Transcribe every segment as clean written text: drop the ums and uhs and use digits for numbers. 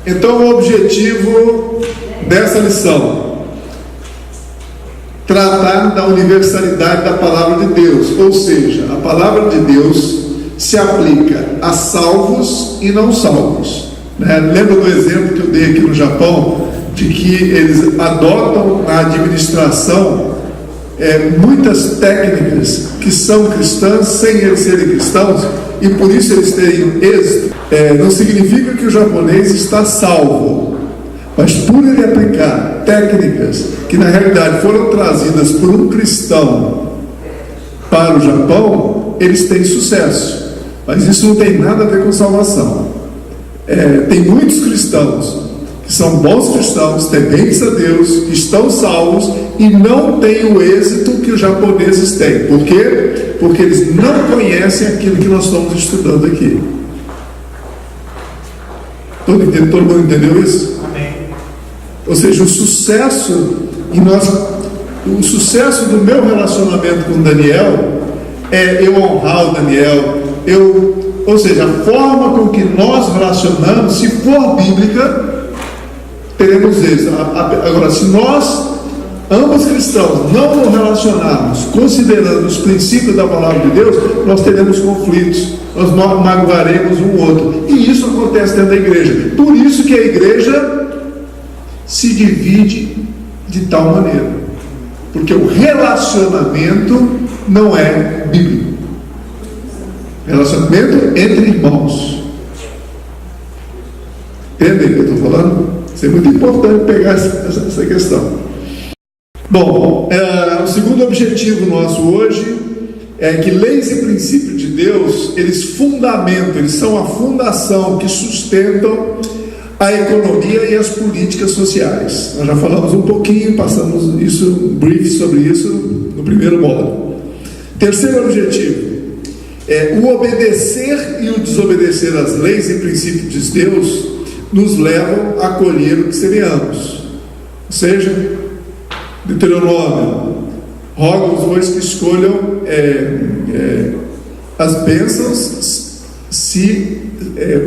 Então, o objetivo dessa lição: tratar da universalidade da palavra de Deus, ou seja, a palavra de Deus se aplica a salvos e não salvos, né? Lembra do exemplo que eu dei aqui no Japão, de que eles adotam na administração muitas técnicas que são cristãs sem eles serem cristãos, e por isso eles terem êxito. Não significa que o japonês está salvo, mas por ele aplicar técnicas que na realidade foram trazidas por um cristão para o Japão, eles têm sucesso. Mas isso não tem nada a ver com salvação. Tem muitos cristãos que são bons cristãos, tementes a Deus, que estão salvos e não têm o êxito que os japoneses têm. Por quê? Porque eles não conhecem aquilo que nós estamos estudando aqui. Todo mundo entendeu isso? Amém. Ou seja, o sucesso do meu relacionamento com o Daniel é eu honrar o Daniel, ou seja, a forma com que nós relacionamos, se for bíblica, teremos êxito. Agora, se nós, ambos cristãos, não nos relacionarmos considerando os princípios da palavra de Deus, nós teremos conflitos, nós magoaremos um outro, e isso acontece dentro da igreja. Por isso que a igreja se divide de tal maneira, porque o relacionamento não é bíblico. Relacionamento entre irmãos. Entendem o que eu estou falando? Isso é muito importante pegar essa questão. Bom, o segundo objetivo nosso hoje é que leis e princípios de Deus, eles fundamentam, eles são a fundação que sustentam a economia e as políticas sociais. Nós já falamos um pouquinho, passamos um brief sobre isso no primeiro módulo. Terceiro objetivo: o obedecer e o desobedecer às leis e princípios de Deus nos levam a colher o que semeamos. Ou seja, Deuteronômio: rogo os bois que escolham as bênçãos se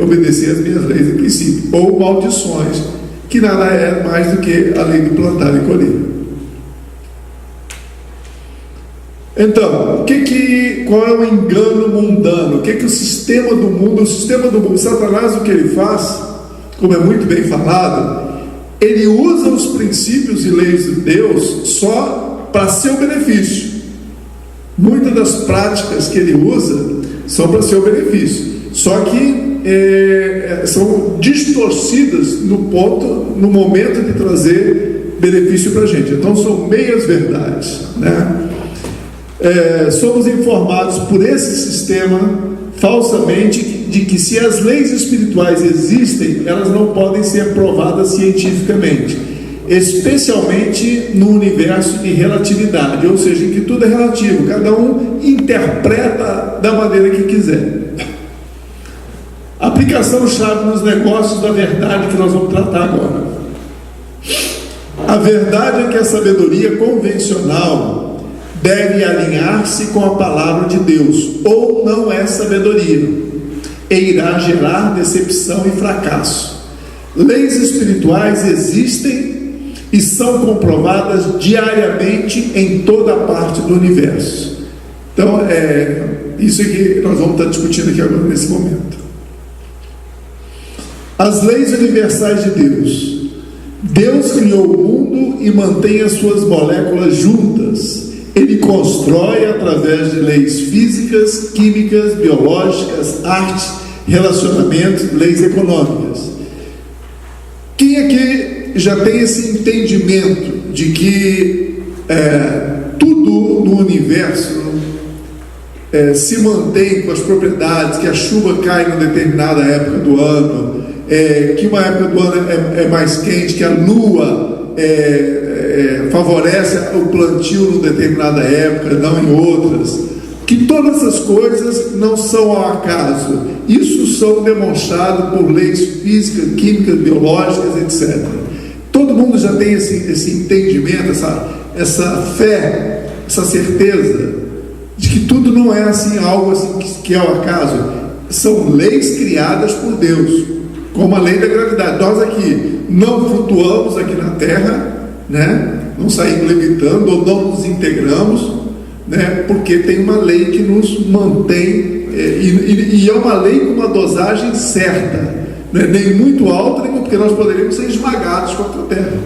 obedecer às minhas leis e princípios, ou maldições, que nada é mais do que a lei do plantar e colher. Então, qual é o engano mundano? O que o sistema do mundo, Satanás, o que ele faz, como é muito bem falado, ele usa os princípios e leis de Deus só para seu benefício. Muitas das práticas que ele usa são para seu benefício, só que são distorcidas no momento de trazer benefício para a gente. Então são meias verdades, né? Somos informados por esse sistema falsamente de que se as leis espirituais existem, elas não podem ser provadas cientificamente, especialmente no universo de relatividade, ou seja, em que tudo é relativo, cada um interpreta da maneira que quiser. Aplicação-chave nos negócios da verdade que nós vamos tratar agora. A verdade é que a sabedoria convencional deve alinhar-se com a palavra de Deus, ou não é sabedoria, e irá gerar decepção e fracasso. Leis espirituais existem e são comprovadas diariamente em toda a parte do universo. Então, isso que nós vamos estar discutindo aqui agora nesse momento. As leis universais de Deus. Deus criou o mundo e mantém as suas moléculas juntas. Ele constrói através de leis físicas, químicas, biológicas, artes, relacionamentos, leis econômicas. Quem aqui já tem esse entendimento de que tudo no universo se mantém com as propriedades, que a chuva cai em determinada época do ano, que uma época do ano é mais quente, que a lua favorece o plantio em determinada época, não em outras, que todas essas coisas não são ao acaso, isso são demonstrados por leis físicas, químicas, biológicas, etc. Todo mundo já tem esse entendimento, essa fé, essa certeza de que tudo não é assim, algo assim que é ao acaso. São leis criadas por Deus, como a lei da gravidade. Nós aqui não flutuamos aqui na Terra, né? Não saímos levitando ou não nos integramos, né? Porque tem uma lei que nos mantém, e é uma lei com uma dosagem certa, né? Nem muito alta, nem porque nós poderíamos ser esmagados contra a Terra.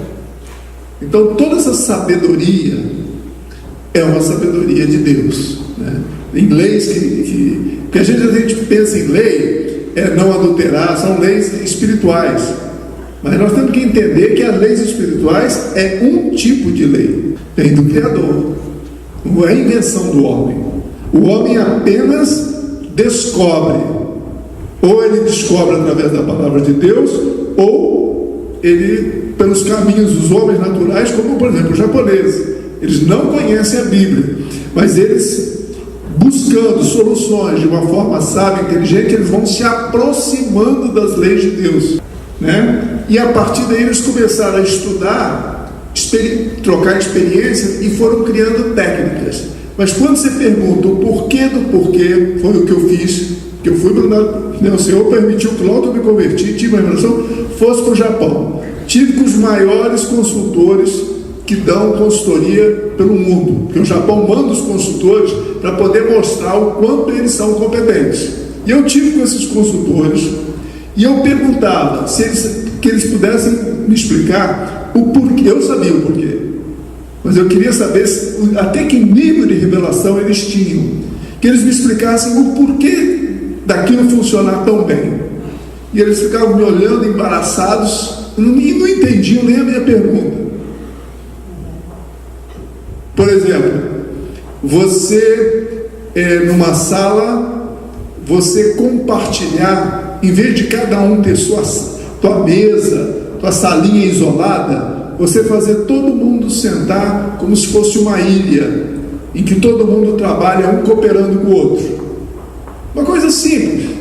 Então toda essa sabedoria é uma sabedoria de Deus, né? Em leis que a gente pensa em lei, não adulterar, são leis espirituais, mas nós temos que entender que as leis espirituais é um tipo de lei, vem do Criador, não é invenção do homem. O homem apenas descobre, ou ele descobre através da palavra de Deus, ou ele pelos caminhos dos homens naturais, como por exemplo os japoneses. Eles não conhecem a Bíblia, mas eles, buscando soluções de uma forma sábia, inteligente, eles vão se aproximando das leis de Deus, né? E a partir daí eles começaram a estudar, trocar experiências e foram criando técnicas. Mas quando você pergunta o porquê do porquê, foi o que eu fiz, que eu fui para o Senhor permitiu que logo eu me converti, tive uma revelação, fosse para o Japão. Tive com os maiores consultores que dão consultoria pelo mundo, porque o Japão manda os consultores para poder mostrar o quanto eles são competentes. E eu tive com esses consultores e eu perguntava que eles pudessem me explicar o porquê. Eu sabia o porquê, mas eu queria saber até que nível de revelação eles tinham, que eles me explicassem o porquê daquilo funcionar tão bem. E eles ficavam me olhando embaraçados e não entendiam nem a minha pergunta. Por exemplo, você numa sala, você compartilhar, em vez de cada um ter tua mesa, tua salinha isolada, você fazer todo mundo sentar como se fosse uma ilha, em que todo mundo trabalha um cooperando com o outro. Uma coisa simples.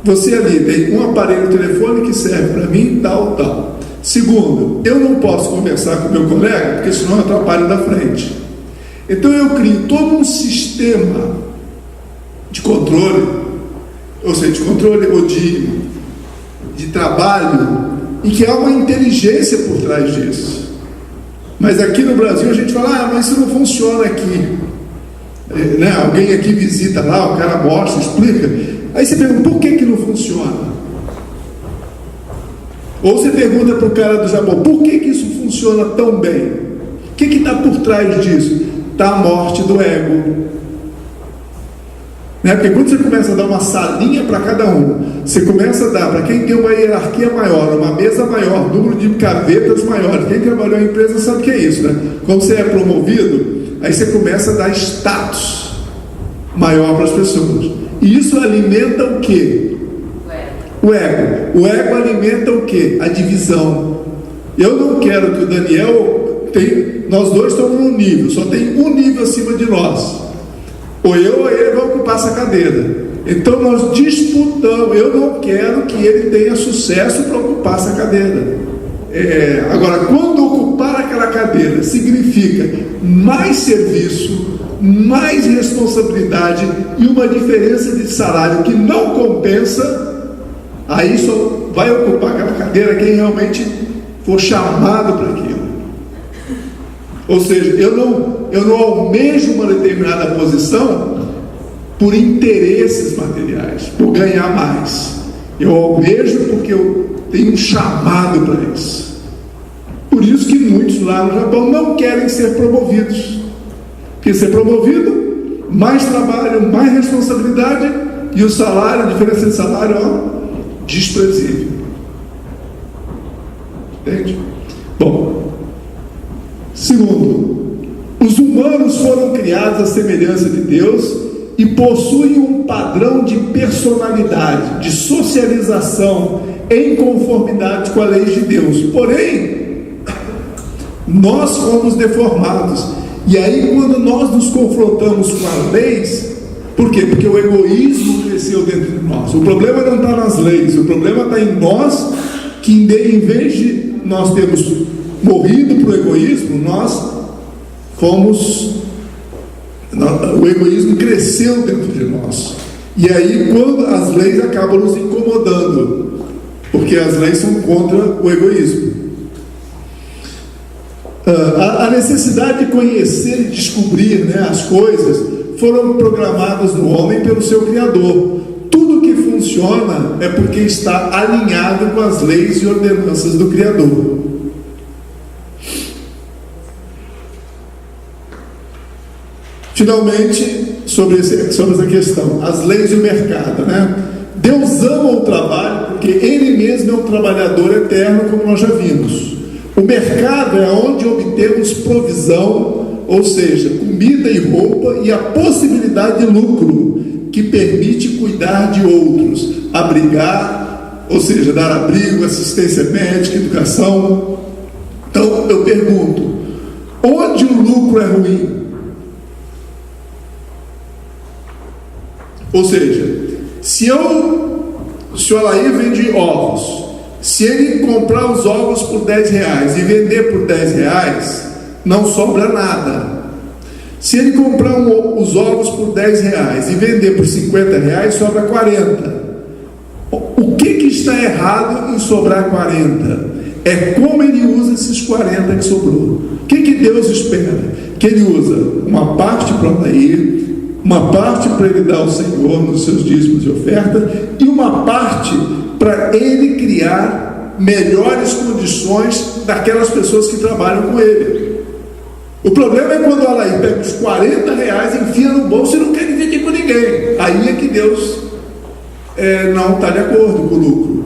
Você ali tem um aparelho telefone que serve para mim, tal. Segundo, eu não posso conversar com meu colega, porque senão eu atrapalho da frente. Então eu crio todo um sistema de controle, ou seja, de controle ou de trabalho, em que há uma inteligência por trás disso. Mas aqui no Brasil a gente fala, mas isso não funciona aqui. Né? Alguém aqui visita lá, o cara mostra, explica. Aí você pergunta, por que não funciona? Ou você pergunta para o cara do Japão, por que isso funciona tão bem? O que está por trás disso? Está a morte do ego. Né? Porque quando você começa a dar uma salinha para cada um, você começa a dar para quem tem uma hierarquia maior, uma mesa maior, número de gavetas maiores. Quem trabalhou em empresa sabe o que é isso, né? Quando você é promovido, aí você começa a dar status maior para as pessoas. E isso alimenta o quê? O ego. O ego alimenta o quê? A divisão. Eu não quero que o Daniel nós dois estamos num nível, só tem um nível acima de nós. Ou eu ou ele vai ocupar essa cadeira. Então nós disputamos. Eu não quero que ele tenha sucesso para ocupar essa cadeira. Agora, quando ocupar aquela cadeira significa mais serviço, mais responsabilidade e uma diferença de salário que não compensa, aí só vai ocupar aquela cadeira quem realmente for chamado para aquilo. Ou seja, eu não almejo uma determinada posição por interesses materiais, por ganhar mais. Eu almejo porque eu tenho um chamado para isso. Por isso que muitos lá no Japão não querem ser promovidos. Porque ser promovido, mais trabalho, mais responsabilidade e o salário, a diferença de salário, desprezível. Entende? Bom, segundo, os humanos foram criados à semelhança de Deus e possuem um padrão de personalidade, de socialização em conformidade com a lei de Deus. Porém, nós fomos deformados. E aí, quando nós nos confrontamos com as leis, por quê? Porque o egoísmo cresceu dentro de nós. O problema não está nas leis, o problema está em nós, que em vez de nós termos morrido para o egoísmo, o egoísmo cresceu dentro de nós. E aí, quando as leis acabam nos incomodando, porque as leis são contra o egoísmo. A necessidade de conhecer e descobrir, né, as coisas foram programadas no homem pelo seu Criador. Tudo que funciona é porque está alinhado com as leis e ordenanças do Criador. Finalmente, sobre essa questão, as leis e o mercado, né? Deus ama o trabalho porque Ele mesmo é um trabalhador eterno, como nós já vimos. O mercado é onde obtemos provisão, ou seja, comida e roupa, e a possibilidade de lucro, que permite cuidar de outros, abrigar, ou seja, dar abrigo, assistência médica, educação. Então, eu pergunto, onde o lucro é ruim? Ou seja, se o Alair vende ovos, se ele comprar os ovos por R$10 e vender por R$10, não sobra nada. Se ele comprar os ovos por R$10 e vender por R$50, sobra 40. O que está errado em sobrar 40? É como ele usa esses 40 que sobrou. O que Deus espera? Que ele usa uma parte para o Alair, uma parte para ele dar ao Senhor nos seus dízimos e oferta, e uma parte para ele criar melhores condições daquelas pessoas que trabalham com ele. O problema é quando o Alair pega os R$40, enfia no bolso e não quer dividir com ninguém. Aí é que Deus não está de acordo com o lucro.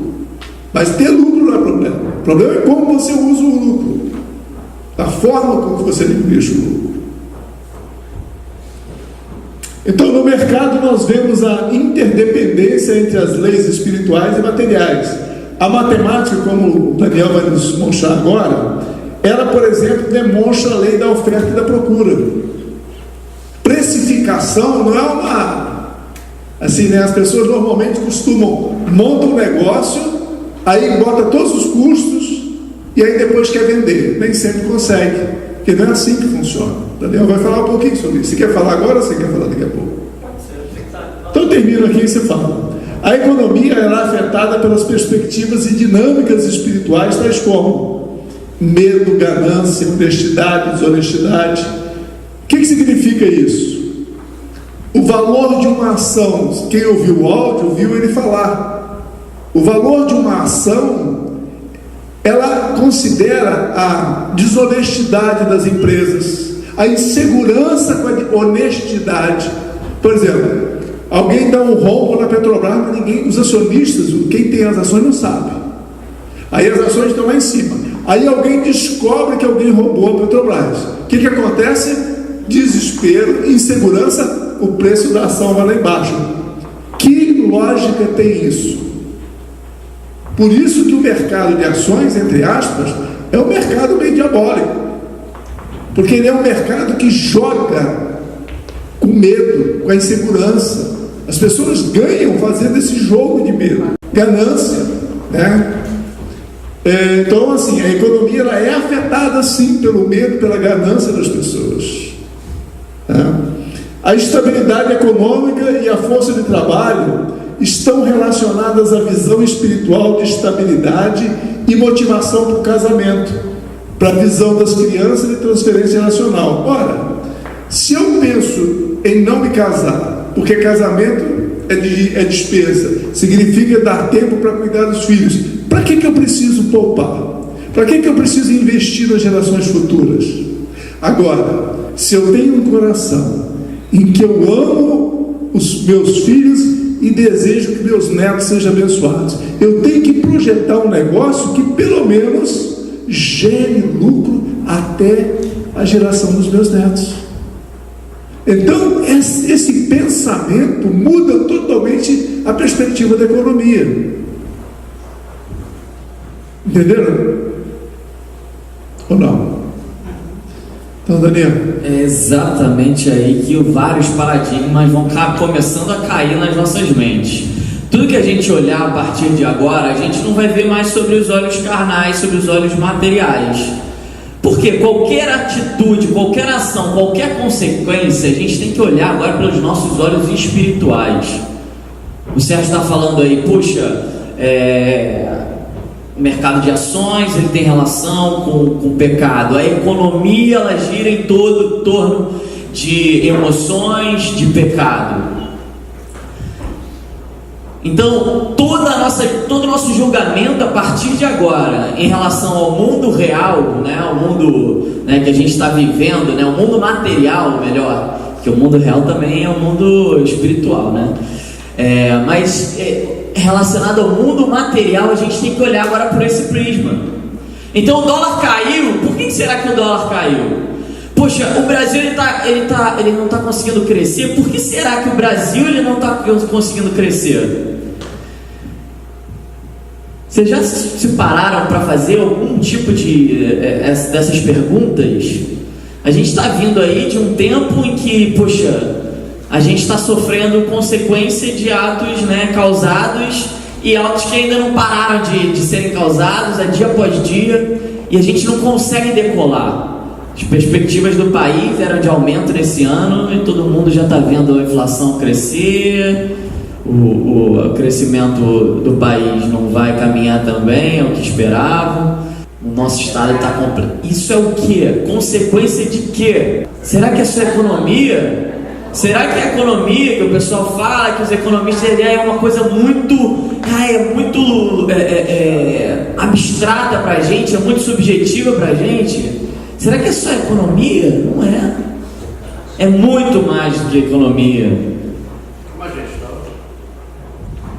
Mas ter lucro não é problema. O problema é como você usa o lucro, a forma como você administra o lucro. Então, no mercado nós vemos a interdependência entre as leis espirituais e materiais. A matemática, como o Daniel vai nos mostrar agora, ela, por exemplo, demonstra a lei da oferta e da procura. Precificação não é uma... Assim, né? As pessoas normalmente montam um negócio, aí bota todos os custos, e aí depois quer vender. Nem sempre consegue, porque não é assim que funciona. Daniel vai falar um pouquinho sobre isso. Você quer falar agora ou você quer falar daqui a pouco? Então termino aqui e você fala. A economia é afetada pelas perspectivas e dinâmicas espirituais, tais como medo, ganância, honestidade, desonestidade. O que significa isso? O valor de uma ação, quem ouviu o áudio, ouviu ele falar. O valor de uma ação, ela considera a desonestidade das empresas, a insegurança com a honestidade. Por exemplo, alguém dá um rombo na Petrobras, mas ninguém, os acionistas, quem tem as ações não sabe. Aí as ações estão lá em cima. Aí alguém descobre que alguém roubou a Petrobras. O que acontece? Desespero, insegurança, o preço da ação vai lá embaixo. Que lógica tem isso? Por isso que o mercado de ações, entre aspas, é um mercado meio diabólico. Porque ele é um mercado que joga com medo, com a insegurança. As pessoas ganham fazendo esse jogo de medo, ganância, né? Então, assim, a economia ela é afetada, sim, pelo medo, pela ganância das pessoas, né? A estabilidade econômica e a força de trabalho estão relacionadas à visão espiritual de estabilidade e motivação para o casamento, para a visão das crianças e transferência nacional. Ora, se eu penso em não me casar, porque casamento é despesa, significa dar tempo para cuidar dos filhos, para que eu preciso poupar? Para que eu preciso investir nas gerações futuras? Agora, se eu tenho um coração em que eu amo os meus filhos e desejo que meus netos sejam abençoados, eu tenho que projetar um negócio que pelo menos gere lucro até a geração dos meus netos. Então esse pensamento muda totalmente a perspectiva da economia. Entenderam? Ou não? Então, Daniel, é exatamente aí que vários paradigmas vão começando a cair nas nossas mentes. Tudo que a gente olhar a partir de agora, a gente não vai ver mais sobre os olhos carnais, sobre os olhos materiais. Porque qualquer atitude, qualquer ação, qualquer consequência, a gente tem que olhar agora pelos nossos olhos espirituais. O Sérgio está falando aí, puxa, mercado de ações, ele tem relação com o pecado. A economia, ela gira em torno de emoções, de pecado. Então, todo o nosso julgamento a partir de agora, em relação ao mundo real, né, ao mundo, né, que a gente está vivendo, né, o mundo material, melhor, porque o mundo real também é um mundo espiritual, né? Mas relacionado ao mundo material, a gente tem que olhar agora por esse prisma. Então, o dólar caiu. Por que será que o dólar caiu? Poxa, o Brasil ele não está conseguindo crescer. Por que será que o Brasil ele não está conseguindo crescer? Vocês já se pararam para fazer algum tipo dessas perguntas? A gente está vindo aí de um tempo em que, poxa, a gente está sofrendo consequência de atos, né, causados, e atos que ainda não pararam de serem causados, dia após dia, e a gente não consegue decolar. As perspectivas do país eram de aumento nesse ano, e todo mundo já está vendo a inflação crescer, o crescimento do país não vai caminhar também, é o que esperavam. O nosso estado está completo. Isso é o quê? Consequência de quê? Será que essa economia... Será que a economia que o pessoal fala, que os economistas, é uma coisa muito abstrata para a gente, é muito subjetiva para a gente? Será que é só economia? Não é. É muito mais do que economia.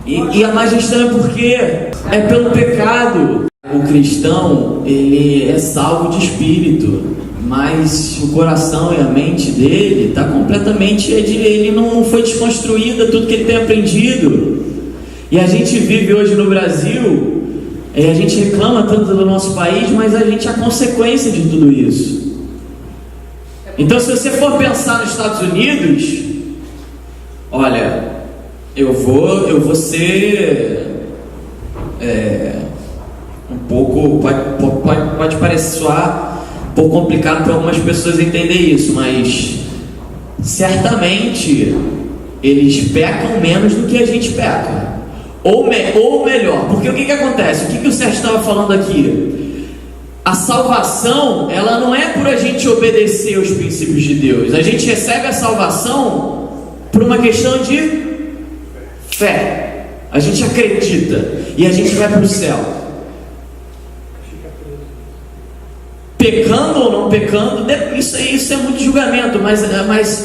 E a má gestão é porque é pelo pecado. O cristão, ele é salvo de espírito, mas o coração e a mente dele está completamente, ele não foi desconstruído tudo que ele tem aprendido. E a gente vive hoje no Brasil, e a gente reclama tanto do nosso país, mas a gente é a consequência de tudo isso. Então, se você for pensar nos Estados Unidos, olha, eu vou ser um pouco, pode parecer soar um pouco complicado para algumas pessoas entender isso, mas certamente eles pecam menos do que a gente peca, ou melhor, porque o que acontece? O que o Sérgio estava falando aqui? A salvação, ela não é por a gente obedecer aos princípios de Deus. A gente recebe a salvação por uma questão de fé. A gente acredita e a gente vai para o céu. Pecando ou não pecando, isso é muito julgamento, mas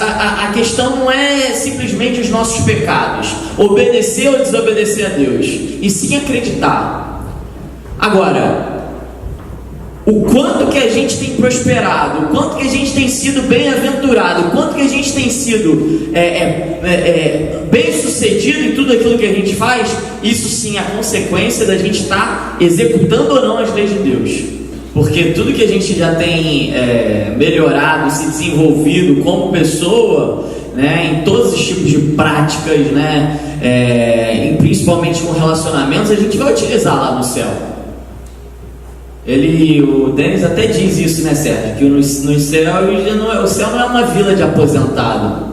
a questão não é simplesmente os nossos pecados, obedecer ou desobedecer a Deus, e sim acreditar. Agora, o quanto que a gente tem prosperado, o quanto que a gente tem sido bem-aventurado, o quanto que a gente tem sido bem-sucedido em tudo aquilo que a gente faz, isso sim é a consequência da gente estar executando ou não as leis de Deus. Porque tudo que a gente já tem melhorado, se desenvolvido como pessoa, né, em todos os tipos de práticas, né, principalmente com relacionamentos, a gente vai utilizar lá no céu. O Denis até diz isso, né, Sérgio? Que no céu, o céu não é uma vila de aposentado.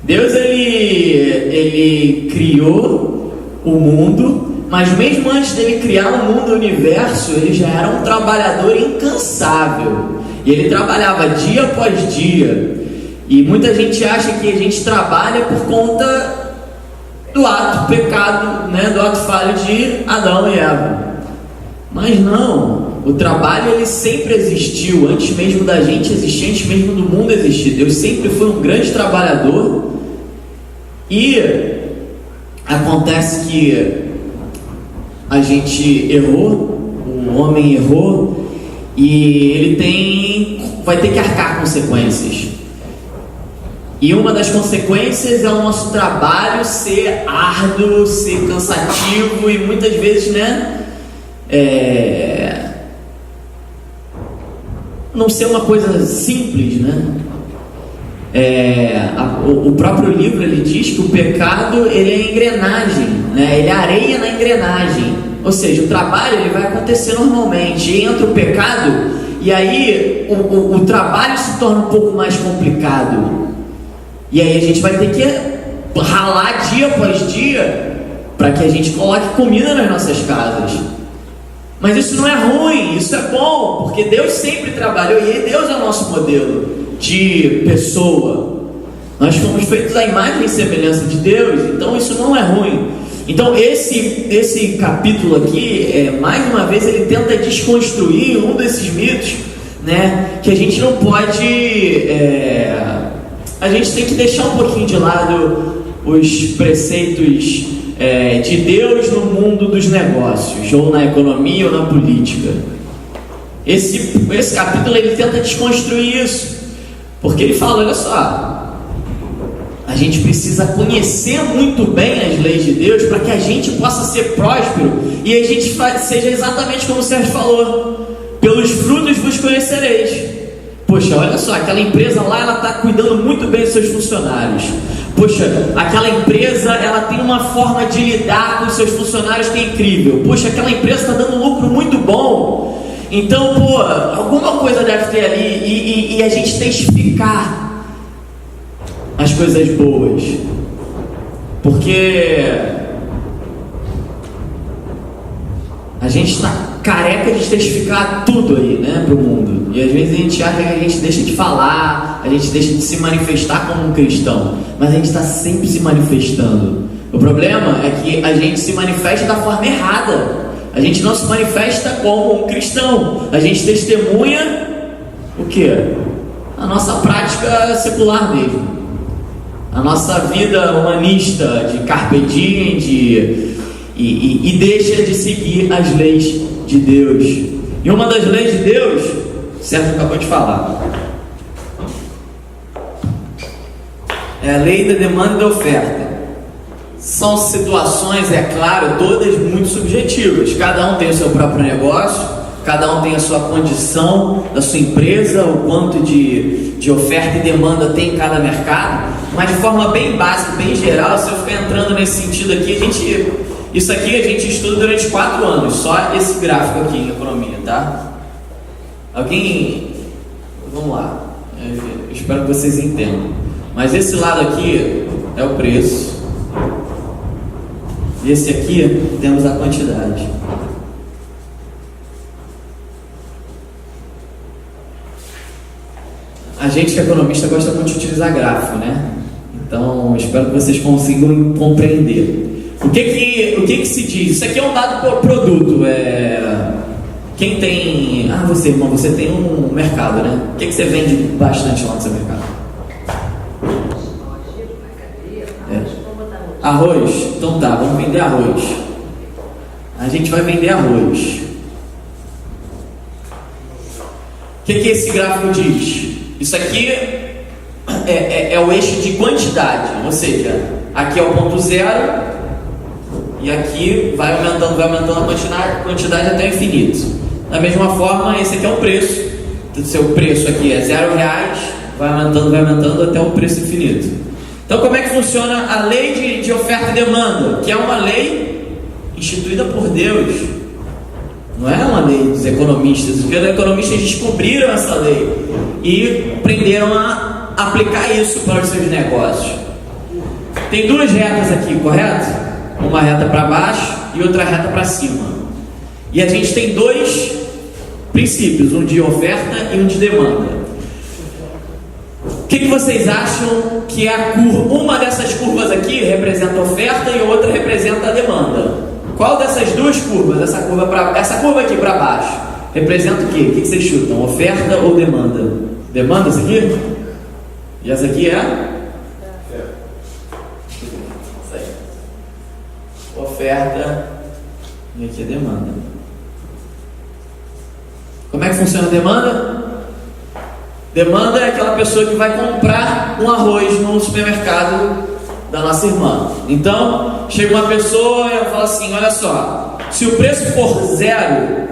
Deus, ele criou o mundo, mas mesmo antes dele criar o mundo e o universo, ele já era um trabalhador incansável. E ele trabalhava dia após dia. E muita gente acha que a gente trabalha por conta do ato pecado, né, do ato falho de Adão e Eva. Mas não, o trabalho ele sempre existiu, antes mesmo da gente existir, antes mesmo do mundo existir. Deus sempre foi um grande trabalhador. E acontece que a gente errou, o homem errou, e ele vai ter que arcar consequências. E uma das consequências é o nosso trabalho ser árduo, ser cansativo e muitas vezes, né, não ser uma coisa simples, né? O próprio livro ele diz que o pecado ele é engrenagem, né? Ele é areia na engrenagem, ou seja, o trabalho ele vai acontecer normalmente, e entra o pecado e aí o trabalho se torna um pouco mais complicado, e aí a gente vai ter que ralar dia após dia para que a gente coloque comida nas nossas casas. Mas isso não é ruim, isso é bom, porque Deus sempre trabalhou e Deus é o nosso modelo de pessoa. Nós fomos feitos à imagem e semelhança de Deus, então isso não é ruim. Então esse capítulo aqui, mais uma vez, ele tenta desconstruir um desses mitos, né, que a gente não pode, a gente tem que deixar um pouquinho de lado os preceitos de Deus no mundo dos negócios, ou na economia, ou na política. Esse capítulo ele tenta desconstruir isso, porque ele fala, olha só, a gente precisa conhecer muito bem as leis de Deus para que a gente possa ser próspero e a gente seja exatamente como o Sérgio falou: pelos frutos vos conhecereis. Poxa, olha só, aquela empresa lá, ela está cuidando muito bem dos seus funcionários. Poxa, aquela empresa, ela tem uma forma de lidar com os seus funcionários que é incrível. Poxa, aquela empresa está dando um lucro muito bom. Então, alguma coisa deve ter ali, e a gente testificar as coisas boas, porque a gente está careca de testificar tudo aí, né, para o mundo, e às vezes a gente acha que a gente deixa de falar, a gente deixa de se manifestar como um cristão, mas a gente está sempre se manifestando. O problema é que a gente se manifesta da forma errada, a gente não se manifesta como um cristão, a gente testemunha o quê? A nossa prática secular mesmo, a nossa vida humanista de carpe diem, e deixa de seguir as leis de Deus. E uma das leis de Deus, Sérgio acabou de falar, é a lei da demanda e da oferta. São situações, é claro, todas muito subjetivas. Cada um tem o seu próprio negócio, cada um tem a sua condição da sua empresa, o quanto de oferta e demanda tem em cada mercado. Mas de forma bem básica, bem geral, se eu ficar entrando nesse sentido aqui, isso aqui a gente estuda durante 4 anos, só esse gráfico aqui em economia, tá? Vamos lá, eu espero que vocês entendam. Mas esse lado aqui é o preço, e esse aqui temos a quantidade. A gente que é economista gosta muito de utilizar gráfico, né? Então, espero que vocês consigam compreender. O que se diz? Isso aqui é um dado por produto. Quem tem... você, irmão, você tem um mercado, né? O que você vende bastante lá no seu mercado? Arroz? Então tá, vamos vender arroz. A gente vai vender arroz. O que esse gráfico diz? Isso aqui é o eixo de quantidade, ou seja, aqui é o ponto zero e aqui vai aumentando a quantidade até o infinito. Da mesma forma, esse aqui é o preço. O seu preço aqui é R$0, vai aumentando até o preço infinito. Então, como é que funciona a lei de oferta e demanda? Que é uma lei instituída por Deus. Não é uma lei dos economistas. Os economistas descobriram essa lei e aprenderam a aplicar isso para os seus negócios. Tem 2 retas aqui, correto? Uma reta para baixo e outra reta para cima. E a gente tem 2 princípios, um de oferta e um de demanda. O que vocês acham que é a curva? Uma dessas curvas aqui representa a oferta e a outra representa a demanda. Qual dessas 2 curvas, essa curva aqui para baixo, representa o quê? O que vocês chutam? Oferta ou demanda? Demanda essa aqui? E essa aqui é? Oferta. E aqui é demanda. Como é que funciona a demanda? Demanda é aquela pessoa que vai comprar um arroz no supermercado da nossa irmã. Então, chega uma pessoa e ela fala assim: olha só, se o preço for 0,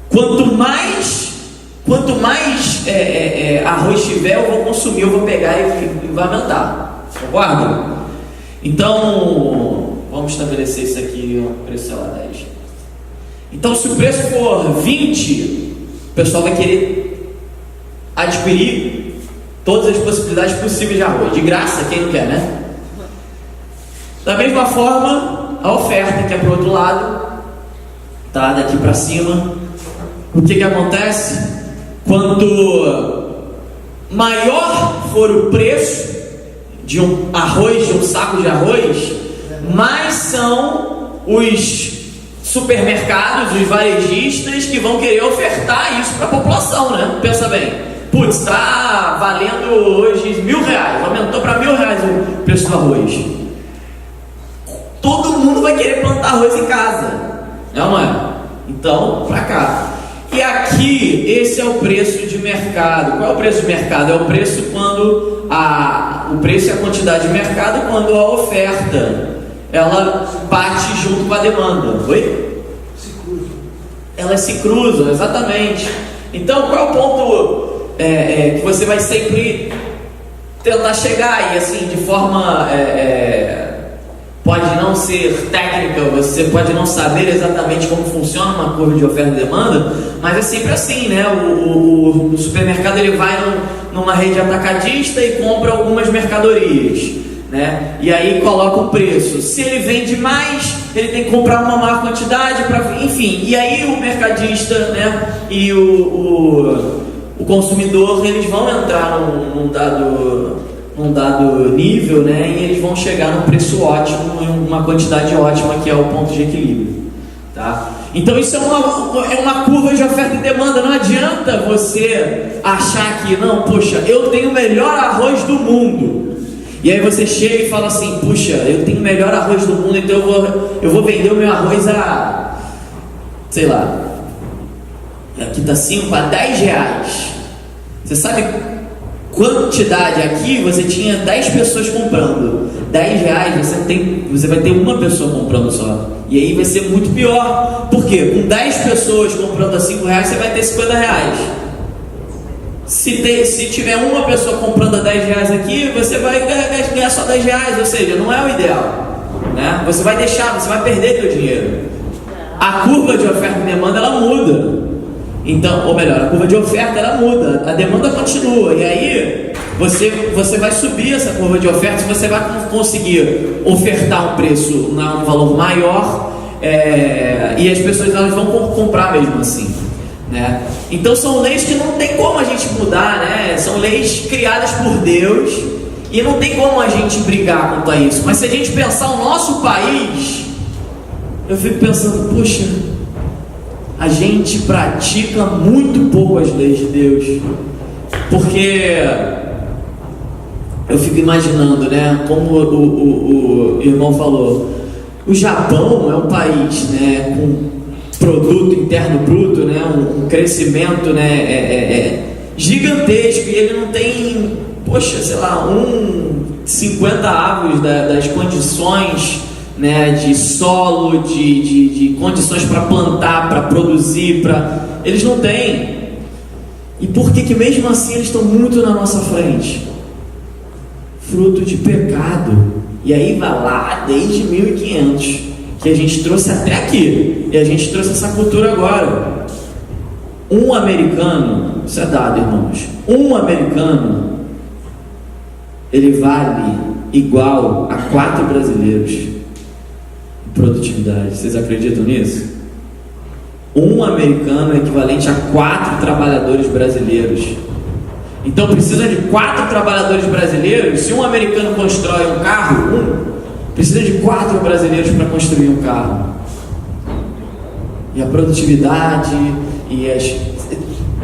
quanto mais arroz tiver, eu vou consumir, eu vou pegar e vai aumentar. Concorda? Então, vamos estabelecer isso aqui, o preço é lá 10. Então, se o preço for 20, o pessoal vai querer adquirir todas as possibilidades possíveis de arroz. De graça, quem não quer, né? Da mesma forma, a oferta, que é para o outro lado. tá? Daqui para cima. O que acontece? Quanto maior for o preço de um arroz, de um saco de arroz, mais são os supermercados, os varejistas que vão querer ofertar isso para a população, né? Pensa bem, putz, está valendo hoje R$1.000, aumentou para R$1.000 o preço do arroz. Todo mundo vai querer plantar arroz em casa, não é? Então, para cá. E aqui, esse é o preço de mercado. Qual é o preço de mercado? É o preço quando o preço e a quantidade de mercado quando a oferta ela bate junto com a demanda. Oi? Se cruzam. Elas se cruzam, exatamente. Então, qual é o ponto que você vai sempre tentar chegar? E assim, de forma pode não ser técnica, você pode não saber exatamente como funciona uma curva de oferta e demanda, mas é sempre assim, né? O supermercado ele vai numa rede atacadista e compra algumas mercadorias, né? E aí coloca o preço. Se ele vende mais, ele tem que comprar uma maior quantidade, enfim. E aí o mercadista, né? E o consumidor, eles vão entrar num dado nível, né? E eles vão chegar num preço ótimo, em uma quantidade ótima, que é o ponto de equilíbrio, tá? Então isso é uma curva de oferta e demanda. Não adianta você achar que, não, poxa, eu tenho o melhor arroz do mundo. E aí você chega e fala assim, puxa, eu tenho o melhor arroz do mundo, então eu vou vender o meu arroz a, sei lá, aqui tá 5 a 10 reais. Você sabe quantidade? Aqui você tinha 10 pessoas comprando. 10 reais você vai ter uma pessoa comprando só. E aí vai ser muito pior. Por quê? Com 10 pessoas comprando a 5 reais, você vai ter 50 reais. Se tiver uma pessoa comprando a 10 reais aqui, você vai ganhar só 10 reais. Ou seja, não é o ideal, né? Você vai perder seu dinheiro. A curva de oferta e demanda, ela muda. Então, ou melhor, a curva de oferta ela muda, a demanda continua, e aí você vai subir essa curva de oferta, você vai conseguir ofertar um preço, um valor maior, e as pessoas elas vão comprar mesmo assim, né? Então são leis que não tem como a gente mudar, né? São leis criadas por Deus e não tem como a gente brigar quanto a isso. Mas se a gente pensar o nosso país, eu fico pensando, puxa, a gente pratica muito pouco as leis de Deus, porque eu fico imaginando, né, como o irmão falou, o Japão é um país, né, com produto interno bruto, né, um crescimento, né, gigantesco, e ele não tem, poxa, sei lá, 50 avos das condições, né, de solo, de condições para plantar, para produzir, eles não têm. E por que mesmo assim eles estão muito na nossa frente? Fruto de pecado. E aí vai lá desde 1500, que a gente trouxe até aqui, e a gente trouxe essa cultura agora. Um americano, isso é dado, irmãos, um americano, ele vale igual a 4 brasileiros. Produtividade, vocês acreditam nisso? Um americano é equivalente a 4 trabalhadores brasileiros. Então precisa de 4 trabalhadores brasileiros. Se um americano constrói um carro, precisa de 4 brasileiros para construir um carro. E a produtividade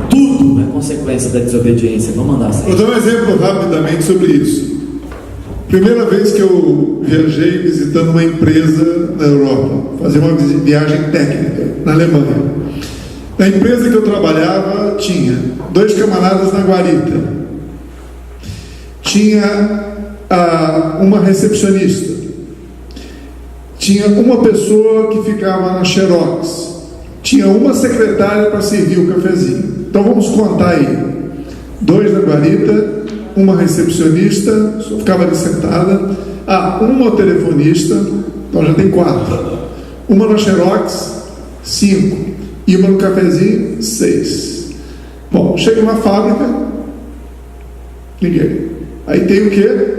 tudo é consequência da desobediência. Vamos mandar assim. Vou dar um exemplo rapidamente sobre isso. Primeira vez que eu viajei visitando uma empresa na Europa, fazer uma viagem técnica na Alemanha. Na empresa que eu trabalhava tinha 2 camaradas na guarita, tinha uma recepcionista, tinha uma pessoa que ficava na Xerox, tinha uma secretária para servir o cafezinho. Então vamos contar aí: 2 na guarita, uma recepcionista, só ficava ali sentada, uma telefonista, então já tem 4, uma na Xerox, 5, e uma no cafezinho, 6. Bom, chega na fábrica, ninguém. Aí tem o quê?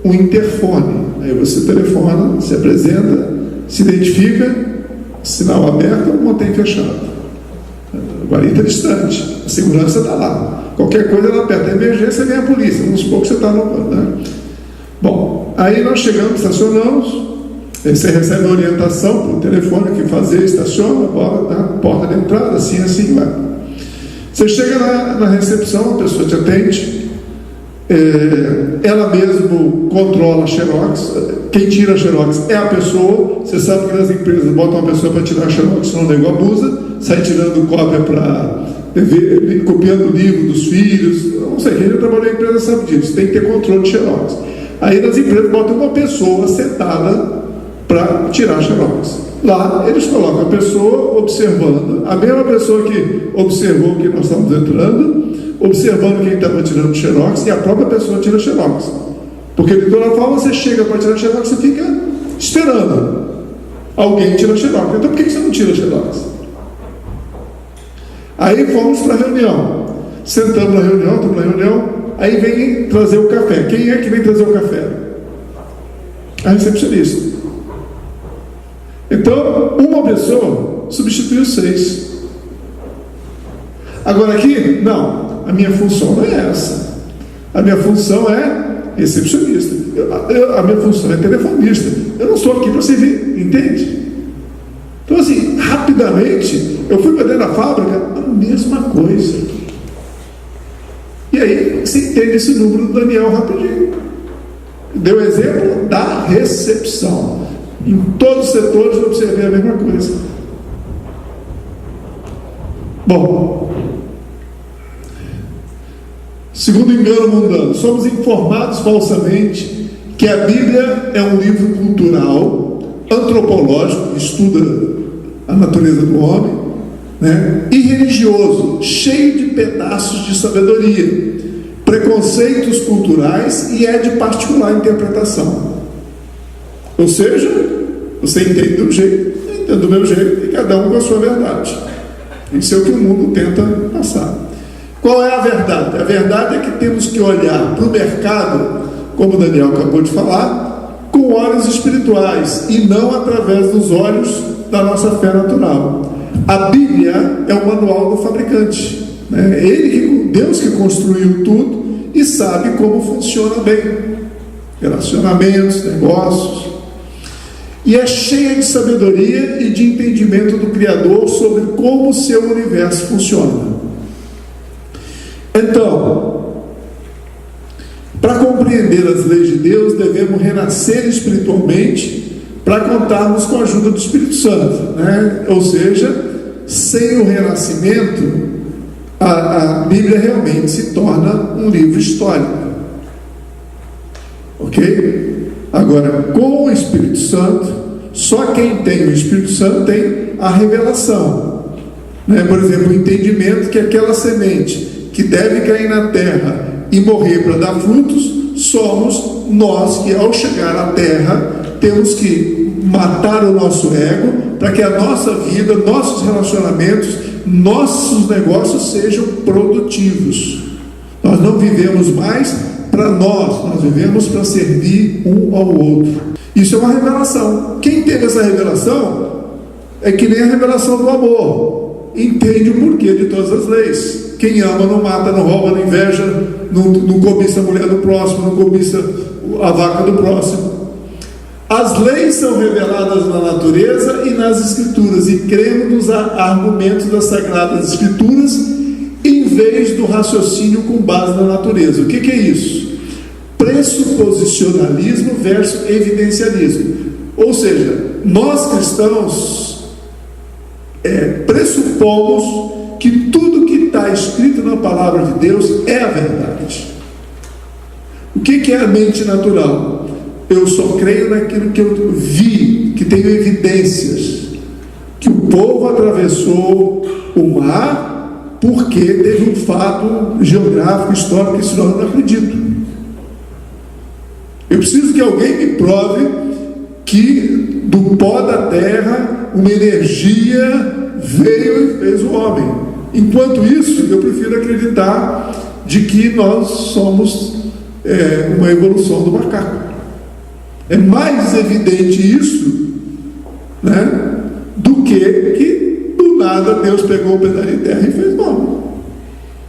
Um interfone. Aí você telefona, se apresenta, se identifica, Sinal aberto ou mantém fechado. A guarita é distante, a segurança está lá. Qualquer coisa ela aperta a emergência e vem a polícia. Vamos supor que você está no... Né? Bom, aí nós chegamos, estacionamos, você recebe a orientação por telefone, o que fazer, estaciona, porta de entrada, assim, vai. Você chega na recepção, a pessoa te atende, ela mesmo controla a xerox. Quem tira a xerox é a pessoa. Você sabe que nas empresas botam uma pessoa para tirar a xerox, senão o nego abusa, sai tirando cópia para copiando o livro dos filhos, não sei, quem já trabalhou em empresa sabe disso, tem que ter controle de xerox. Aí nas empresas botam uma pessoa sentada para tirar a xerox. Lá eles colocam a pessoa observando, a mesma pessoa que observou que nós estamos entrando, observando quem estava tirando xerox, e a própria pessoa tira xerox. Porque de toda forma você chega para tirar xerox, você fica esperando alguém tirar xerox. Então por que você não tira xerox? Aí fomos para a reunião, sentamos na reunião, estamos na reunião, aí vem trazer o café. Quem é que vem trazer o café? A recepcionista. Então, uma pessoa substituiu 6. Agora aqui, não, a minha função não é essa. A minha função é recepcionista. A minha função é telefonista. Eu não estou aqui para servir, entende? Então assim, rapidamente, eu fui para dentro da fábrica, a mesma coisa. E aí, você entende esse número do Daniel rapidinho. Deu exemplo da recepção. Em todos os setores eu observei a mesma coisa. Bom, segundo engano mundano, somos informados falsamente que a Bíblia é um livro cultural, antropológico, que estuda a natureza do homem, né? E religioso, cheio de pedaços de sabedoria, preconceitos culturais e é de particular interpretação. Ou seja, você entende de um jeito, eu entendo do meu jeito, e cada um com a sua verdade. Isso é o que o mundo tenta passar. Qual é a verdade? A verdade é que temos que olhar para o mercado, como o Daniel acabou de falar, com olhos espirituais e não através dos olhos da nossa fé natural. A Bíblia é o manual do fabricante, né? Deus que construiu tudo e sabe como funciona bem relacionamentos, negócios, e é cheia de sabedoria e de entendimento do Criador sobre como o seu universo funciona. Então, para compreender as leis de Deus, devemos renascer espiritualmente para contarmos com a ajuda do Espírito Santo, né? Ou seja, sem o renascimento, a Bíblia realmente se torna um livro histórico. Ok? Agora, com o Espírito Santo, só quem tem o Espírito Santo tem a revelação, né? Por exemplo, o entendimento que aquela semente que deve cair na terra e morrer para dar frutos, somos nós que, ao chegar à terra, temos que matar o nosso ego para que a nossa vida, nossos relacionamentos, nossos negócios sejam produtivos. Nós não vivemos mais para nós vivemos para servir um ao outro. Isso é uma revelação. Quem teve essa revelação é que nem a revelação do amor, entende o porquê de todas as leis. Quem ama não mata, não rouba, não inveja, não cobiça a mulher do próximo, não cobiça a vaca do próximo. As leis são reveladas na natureza e nas Escrituras, e cremos nos argumentos das Sagradas Escrituras em vez do raciocínio com base na natureza. O que é isso? Pressuposicionalismo versus evidencialismo. Ou seja, nós cristãos pressupomos que tudo que está escrito na palavra de Deus é a verdade. O que é a mente natural? Eu só creio naquilo que eu vi, que tenho evidências, que o povo atravessou o mar porque teve um fato geográfico, histórico, que senão eu não acredito. Eu preciso que alguém me prove que do pó da terra uma energia veio e fez o homem. Enquanto isso, eu prefiro acreditar de que nós somos uma evolução do macaco. É mais evidente isso, né, do que Deus pegou um pedaço de terra e fez nome.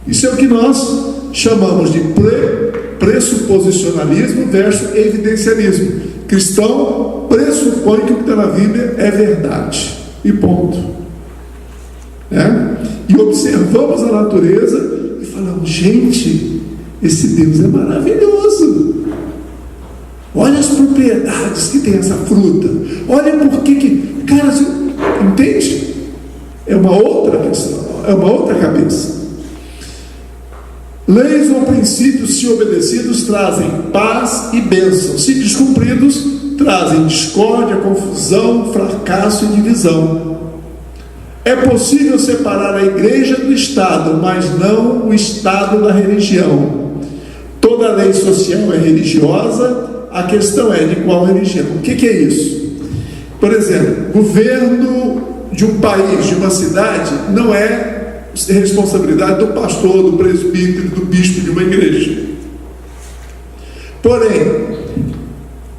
Isso é o que nós chamamos de pressuposicionalismo versus evidencialismo. Cristão pressupõe que o que está na Bíblia é verdade, e ponto. E observamos a natureza e falamos: gente, esse Deus é maravilhoso. Olha as propriedades que tem essa fruta. Olha por que... Cara, entende? É uma outra questão, é uma outra cabeça. Leis ou princípios, se obedecidos, trazem paz e bênção. Se descumpridos, trazem discórdia, confusão, fracasso e divisão. É possível separar a igreja do Estado, mas não o Estado da religião. Toda lei social é religiosa, a questão é de qual religião. O que é isso? Por exemplo, governo de um país, de uma cidade, não é responsabilidade do pastor, do presbítero, do bispo de uma igreja. Porém,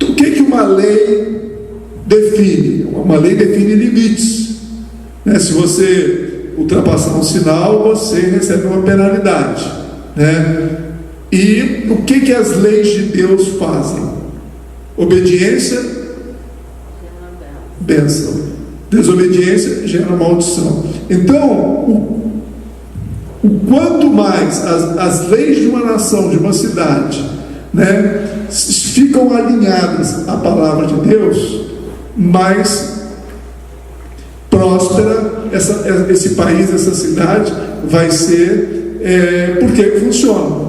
o que uma lei define? Uma lei define limites. Se você ultrapassar um sinal, você recebe uma penalidade. E o que as leis de Deus fazem? Obediência, bênção. Desobediência gera maldição. Então, o quanto mais as leis de uma nação, de uma cidade, ficam alinhadas à palavra de Deus, mais próspera esse país, essa cidade vai ser, porque funciona.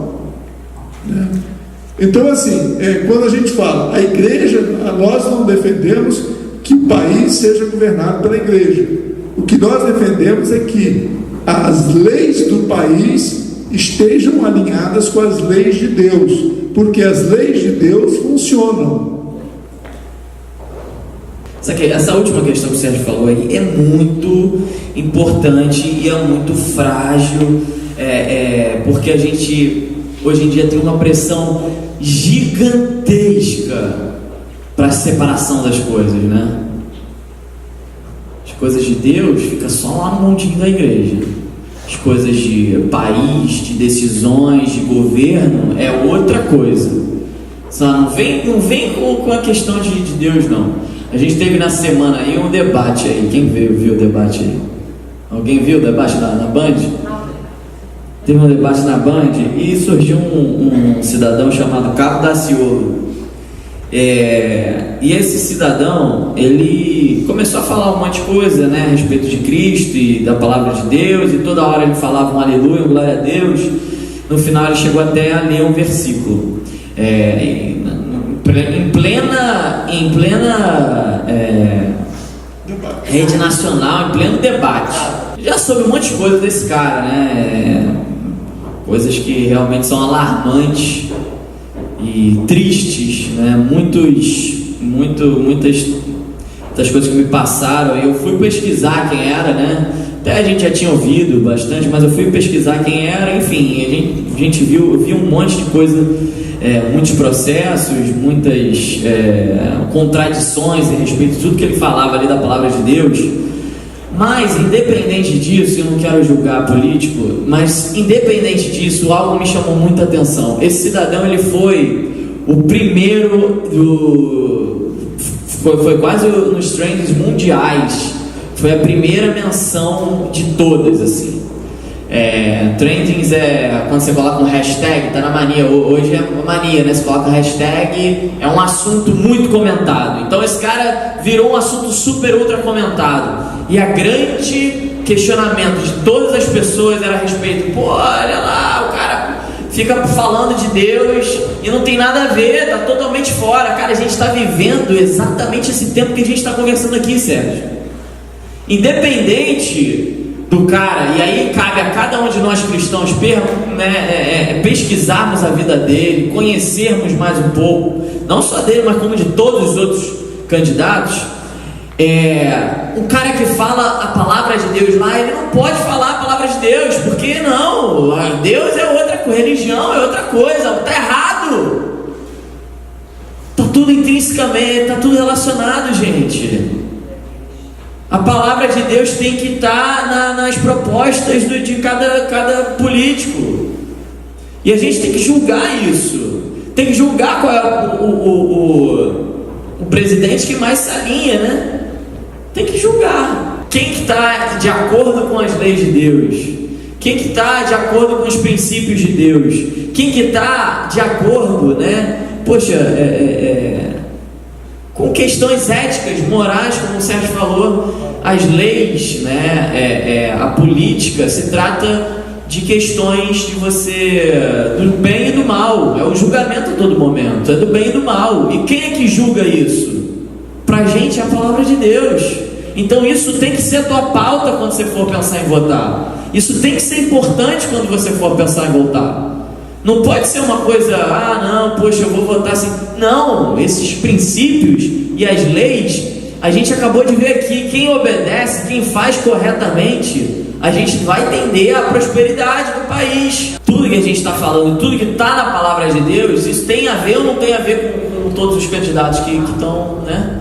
Então, assim, quando a gente fala, a igreja, nós não defendemos que o país seja governado pela igreja. O que nós defendemos é que as leis do país estejam alinhadas com as leis de Deus, porque as leis de Deus funcionam. Essa última questão que o Sérgio falou aí é muito importante e é muito frágil, porque a gente hoje em dia tem uma pressão gigantesca para a separação das coisas, As coisas de Deus ficam só lá no mundinho da igreja. As coisas de país, de decisões, de governo é outra coisa. Não vem com a questão de Deus, não. A gente teve na semana aí um debate aí. Quem viu o debate aí? Alguém viu o debate na Band? Teve um debate na Band e surgiu um cidadão chamado Cabo Daciolo. E esse cidadão, ele começou a falar um monte de coisa, a respeito de Cristo e da palavra de Deus, e toda hora ele falava um aleluia, glória a Deus. No final ele chegou até a ler um versículo, em plena rede nacional, em pleno debate. Já soube um monte de coisa desse cara, coisas que realmente são alarmantes e tristes, muitas coisas que me passaram. Eu fui pesquisar quem era, até a gente já tinha ouvido bastante, mas eu fui pesquisar quem era. Enfim, a gente viu um monte de coisa, muitos processos, muitas contradições a respeito de tudo que ele falava ali da palavra de Deus. Mas independente disso, eu não quero julgar político, mas independente disso, algo me chamou muita atenção. Esse cidadão, ele foi o primeiro foi quase nos trends mundiais. Foi a primeira menção de todas, assim. Trendings quando você coloca um hashtag, tá na mania. Hoje é uma mania, Você coloca hashtag, é um assunto muito comentado. Então esse cara virou um assunto super ultra comentado. E a grande questionamento de todas as pessoas era a respeito: olha lá, o cara fica falando de Deus e não tem nada a ver, tá totalmente fora. Cara, a gente está vivendo exatamente esse tempo que a gente está conversando aqui, Sérgio. Independente do cara, e aí cabe a cada um de nós cristãos pesquisarmos a vida dele, conhecermos mais um pouco, não só dele, mas como de todos os outros candidatos. O cara que fala a palavra de Deus lá, ele não pode falar a palavra de Deus, porque não, Deus é outra coisa, religião é outra coisa, tá errado. Tá tudo intrinsecamente, tá tudo relacionado, gente. A palavra de Deus tem que estar nas propostas de cada político. E a gente tem que julgar isso. Tem que julgar qual é o presidente que mais se alinha, né? Tem que julgar. Quem que está de acordo com as leis de Deus? Quem que está de acordo com os princípios de Deus? Quem que está de acordo, né? Poxa, com questões éticas, morais, como o Sérgio falou, as leis, né? A política se trata de questões de você, do bem e do mal. É o julgamento a todo momento, é do bem e do mal. E quem é que julga isso? Pra gente é a palavra de Deus. Então isso tem que ser a tua pauta quando você for pensar em votar. Isso tem que ser importante quando você for pensar em votar. Não pode ser uma coisa, não, poxa, eu vou votar assim. Não, esses princípios e as leis, a gente acabou de ver aqui, quem obedece, quem faz corretamente, a gente vai tender a prosperidade do país. Tudo que a gente está falando, tudo que está na palavra de Deus, isso tem a ver ou não tem a ver com todos os candidatos que estão, né?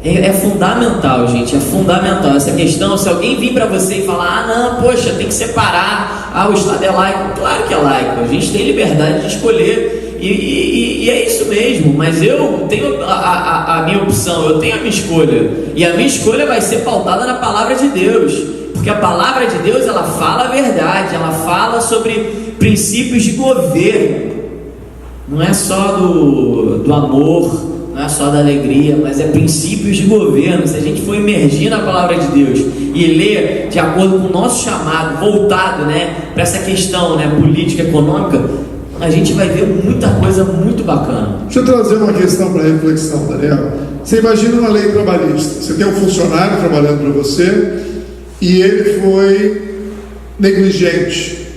É fundamental, gente, é fundamental essa questão. Se alguém vir para você e falar, não, poxa, tem que separar, o Estado é laico. Claro que é laico, a gente tem liberdade de escolher, e é isso mesmo, mas eu tenho a minha opção, eu tenho a minha escolha, e a minha escolha vai ser pautada na palavra de Deus, porque a palavra de Deus, ela fala a verdade, ela fala sobre princípios de governo, não é só do amor, não é só da alegria, mas é princípios de governo. Se a gente for emergir na palavra de Deus e ler de acordo com o nosso chamado, voltado, né, para essa questão, né, política, econômica, a gente vai ver muita coisa muito bacana. Deixa eu trazer uma questão para reflexão, Daniel. Você imagina uma lei trabalhista. Você tem um funcionário trabalhando para você e ele foi negligente.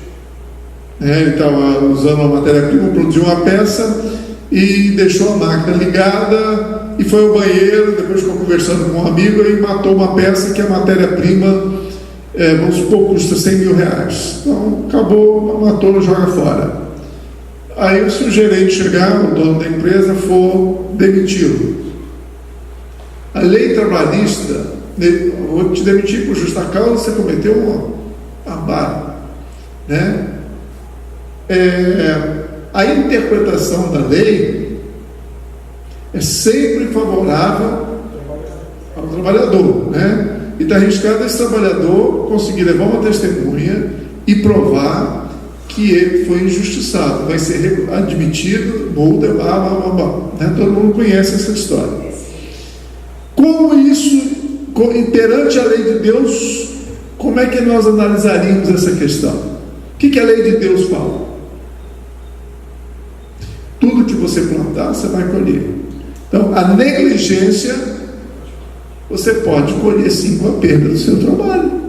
Ele estava usando uma matéria-prima, produziu uma peça e deixou a máquina ligada e foi ao banheiro, depois ficou conversando com um amigo e matou uma peça que a matéria-prima, vamos supor, custa 100 mil reais. Então, acabou, matou, joga fora. Aí, se o gerente chegar, o dono da empresa, for demiti-lo. A lei trabalhista, vou te demitir por justa causa, você cometeu uma barbárie, né? A interpretação da lei é sempre favorável ao trabalhador, né? E está arriscado esse trabalhador conseguir levar uma testemunha e provar que ele foi injustiçado, vai ser admitido, multa, né? Todo mundo conhece essa história. Como isso, perante a lei de Deus, como é que nós analisaríamos essa questão? O que a lei de Deus fala? Tudo que você plantar, você vai colher. Então, a negligência, você pode colher sim com a perda do seu trabalho.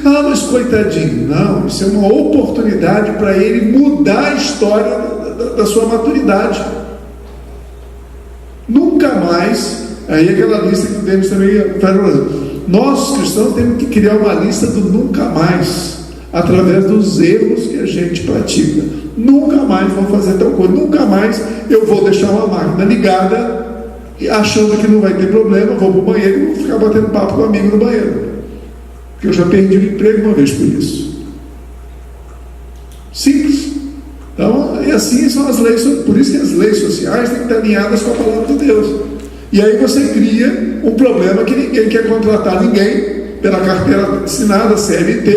Mas coitadinho, não, isso é uma oportunidade para ele mudar a história da sua maturidade. Nunca mais, aí aquela lista que temos também, nós cristãos temos que criar uma lista do nunca mais, através dos erros que a gente pratica. Nunca mais vou fazer tal coisa, nunca mais eu vou deixar uma máquina ligada achando que não vai ter problema, vou para o banheiro e vou ficar batendo papo com o amigo no banheiro, porque eu já perdi o emprego uma vez por isso. Simples. Então, e assim são as leis, por isso que as leis sociais têm que estar alinhadas com a palavra de Deus. E aí você cria um problema que ninguém quer contratar ninguém pela carteira assinada, CLT.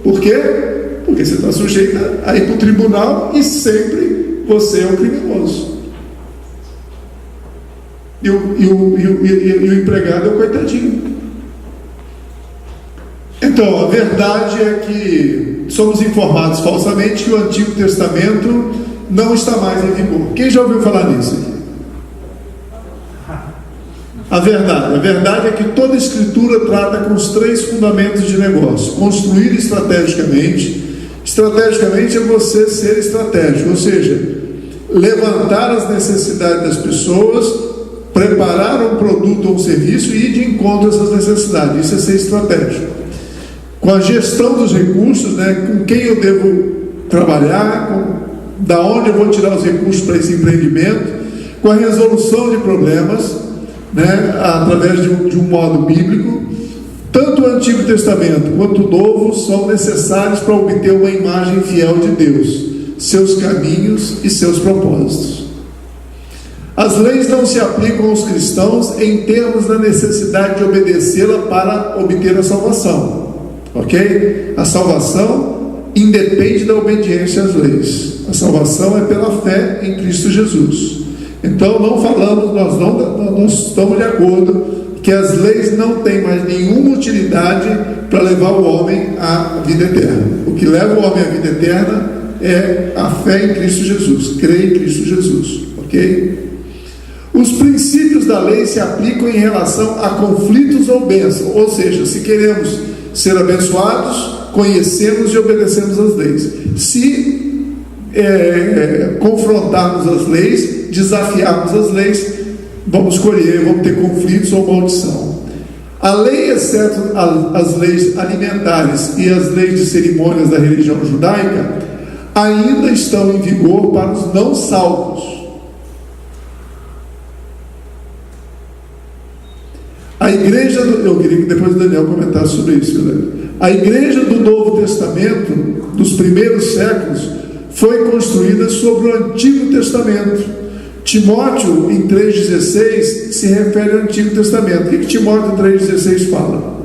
Por quê? Porque você está sujeito a ir para o tribunal e sempre você é o criminoso. E o empregado é o coitadinho. Então, a verdade é que somos informados falsamente que o Antigo Testamento não está mais em vigor. Quem já ouviu falar nisso aqui? A verdade é que toda escritura trata com os 3 fundamentos de negócio: construir estrategicamente. Estrategicamente é você ser estratégico, ou seja, levantar as necessidades das pessoas, preparar um produto ou um serviço e ir de encontro a essas necessidades. Isso é ser estratégico. Com a gestão dos recursos, né, com quem eu devo trabalhar, da onde eu vou tirar os recursos para esse empreendimento, com a resolução de problemas, né, através de um modo bíblico. Tanto o Antigo Testamento quanto o Novo são necessários para obter uma imagem fiel de Deus, seus caminhos e seus propósitos. As leis não se aplicam aos cristãos em termos da necessidade de obedecê-la para obter a salvação, ok? A salvação independe da obediência às leis. A salvação é pela fé em Cristo Jesus. Então nós estamos de acordo que as leis não têm mais nenhuma utilidade para levar o homem à vida eterna. O que leva o homem à vida eterna é a fé em Cristo Jesus, crer em Cristo Jesus, ok? Os princípios da lei se aplicam em relação a conflitos ou bênçãos, ou seja, se queremos ser abençoados, conhecemos e obedecemos as leis. Se confrontarmos as leis, desafiarmos as leis, vamos ter conflitos ou maldição. A lei, exceto as leis alimentares e as leis de cerimônias da religião judaica, ainda estão em vigor para os não salvos. A igreja eu queria que depois o Daniel comentasse sobre isso, galera. A igreja do Novo Testamento, dos primeiros séculos, foi construída sobre o Antigo Testamento. Timóteo, em 3,16, se refere ao Antigo Testamento. O que Timóteo 3,16 fala?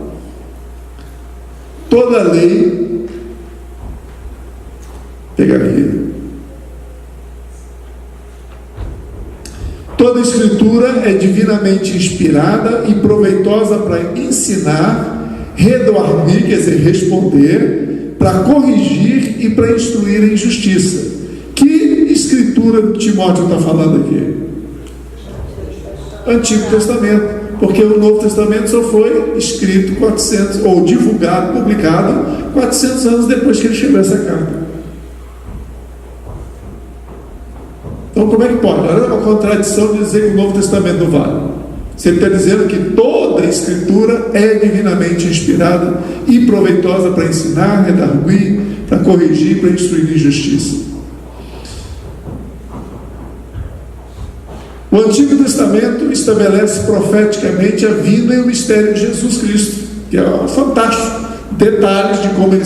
Toda lei, pegar aqui, toda escritura é divinamente inspirada e proveitosa para ensinar, redarguir, quer dizer, responder, para corrigir e para instruir em justiça. Que escritura Timóteo está falando aqui? Antigo Testamento, porque o Novo Testamento só foi escrito 400, ou divulgado, publicado 400 anos depois que ele escreveu essa carta. Então como é que pode? Olha uma contradição de dizer que o Novo Testamento não vale. Você está dizendo que toda a escritura é divinamente inspirada e proveitosa para ensinar, redarguir, para corrigir, para instruir em justiça. O Antigo Testamento estabelece profeticamente a vinda e o mistério de Jesus Cristo, que é fantástico. Detalhes de como ele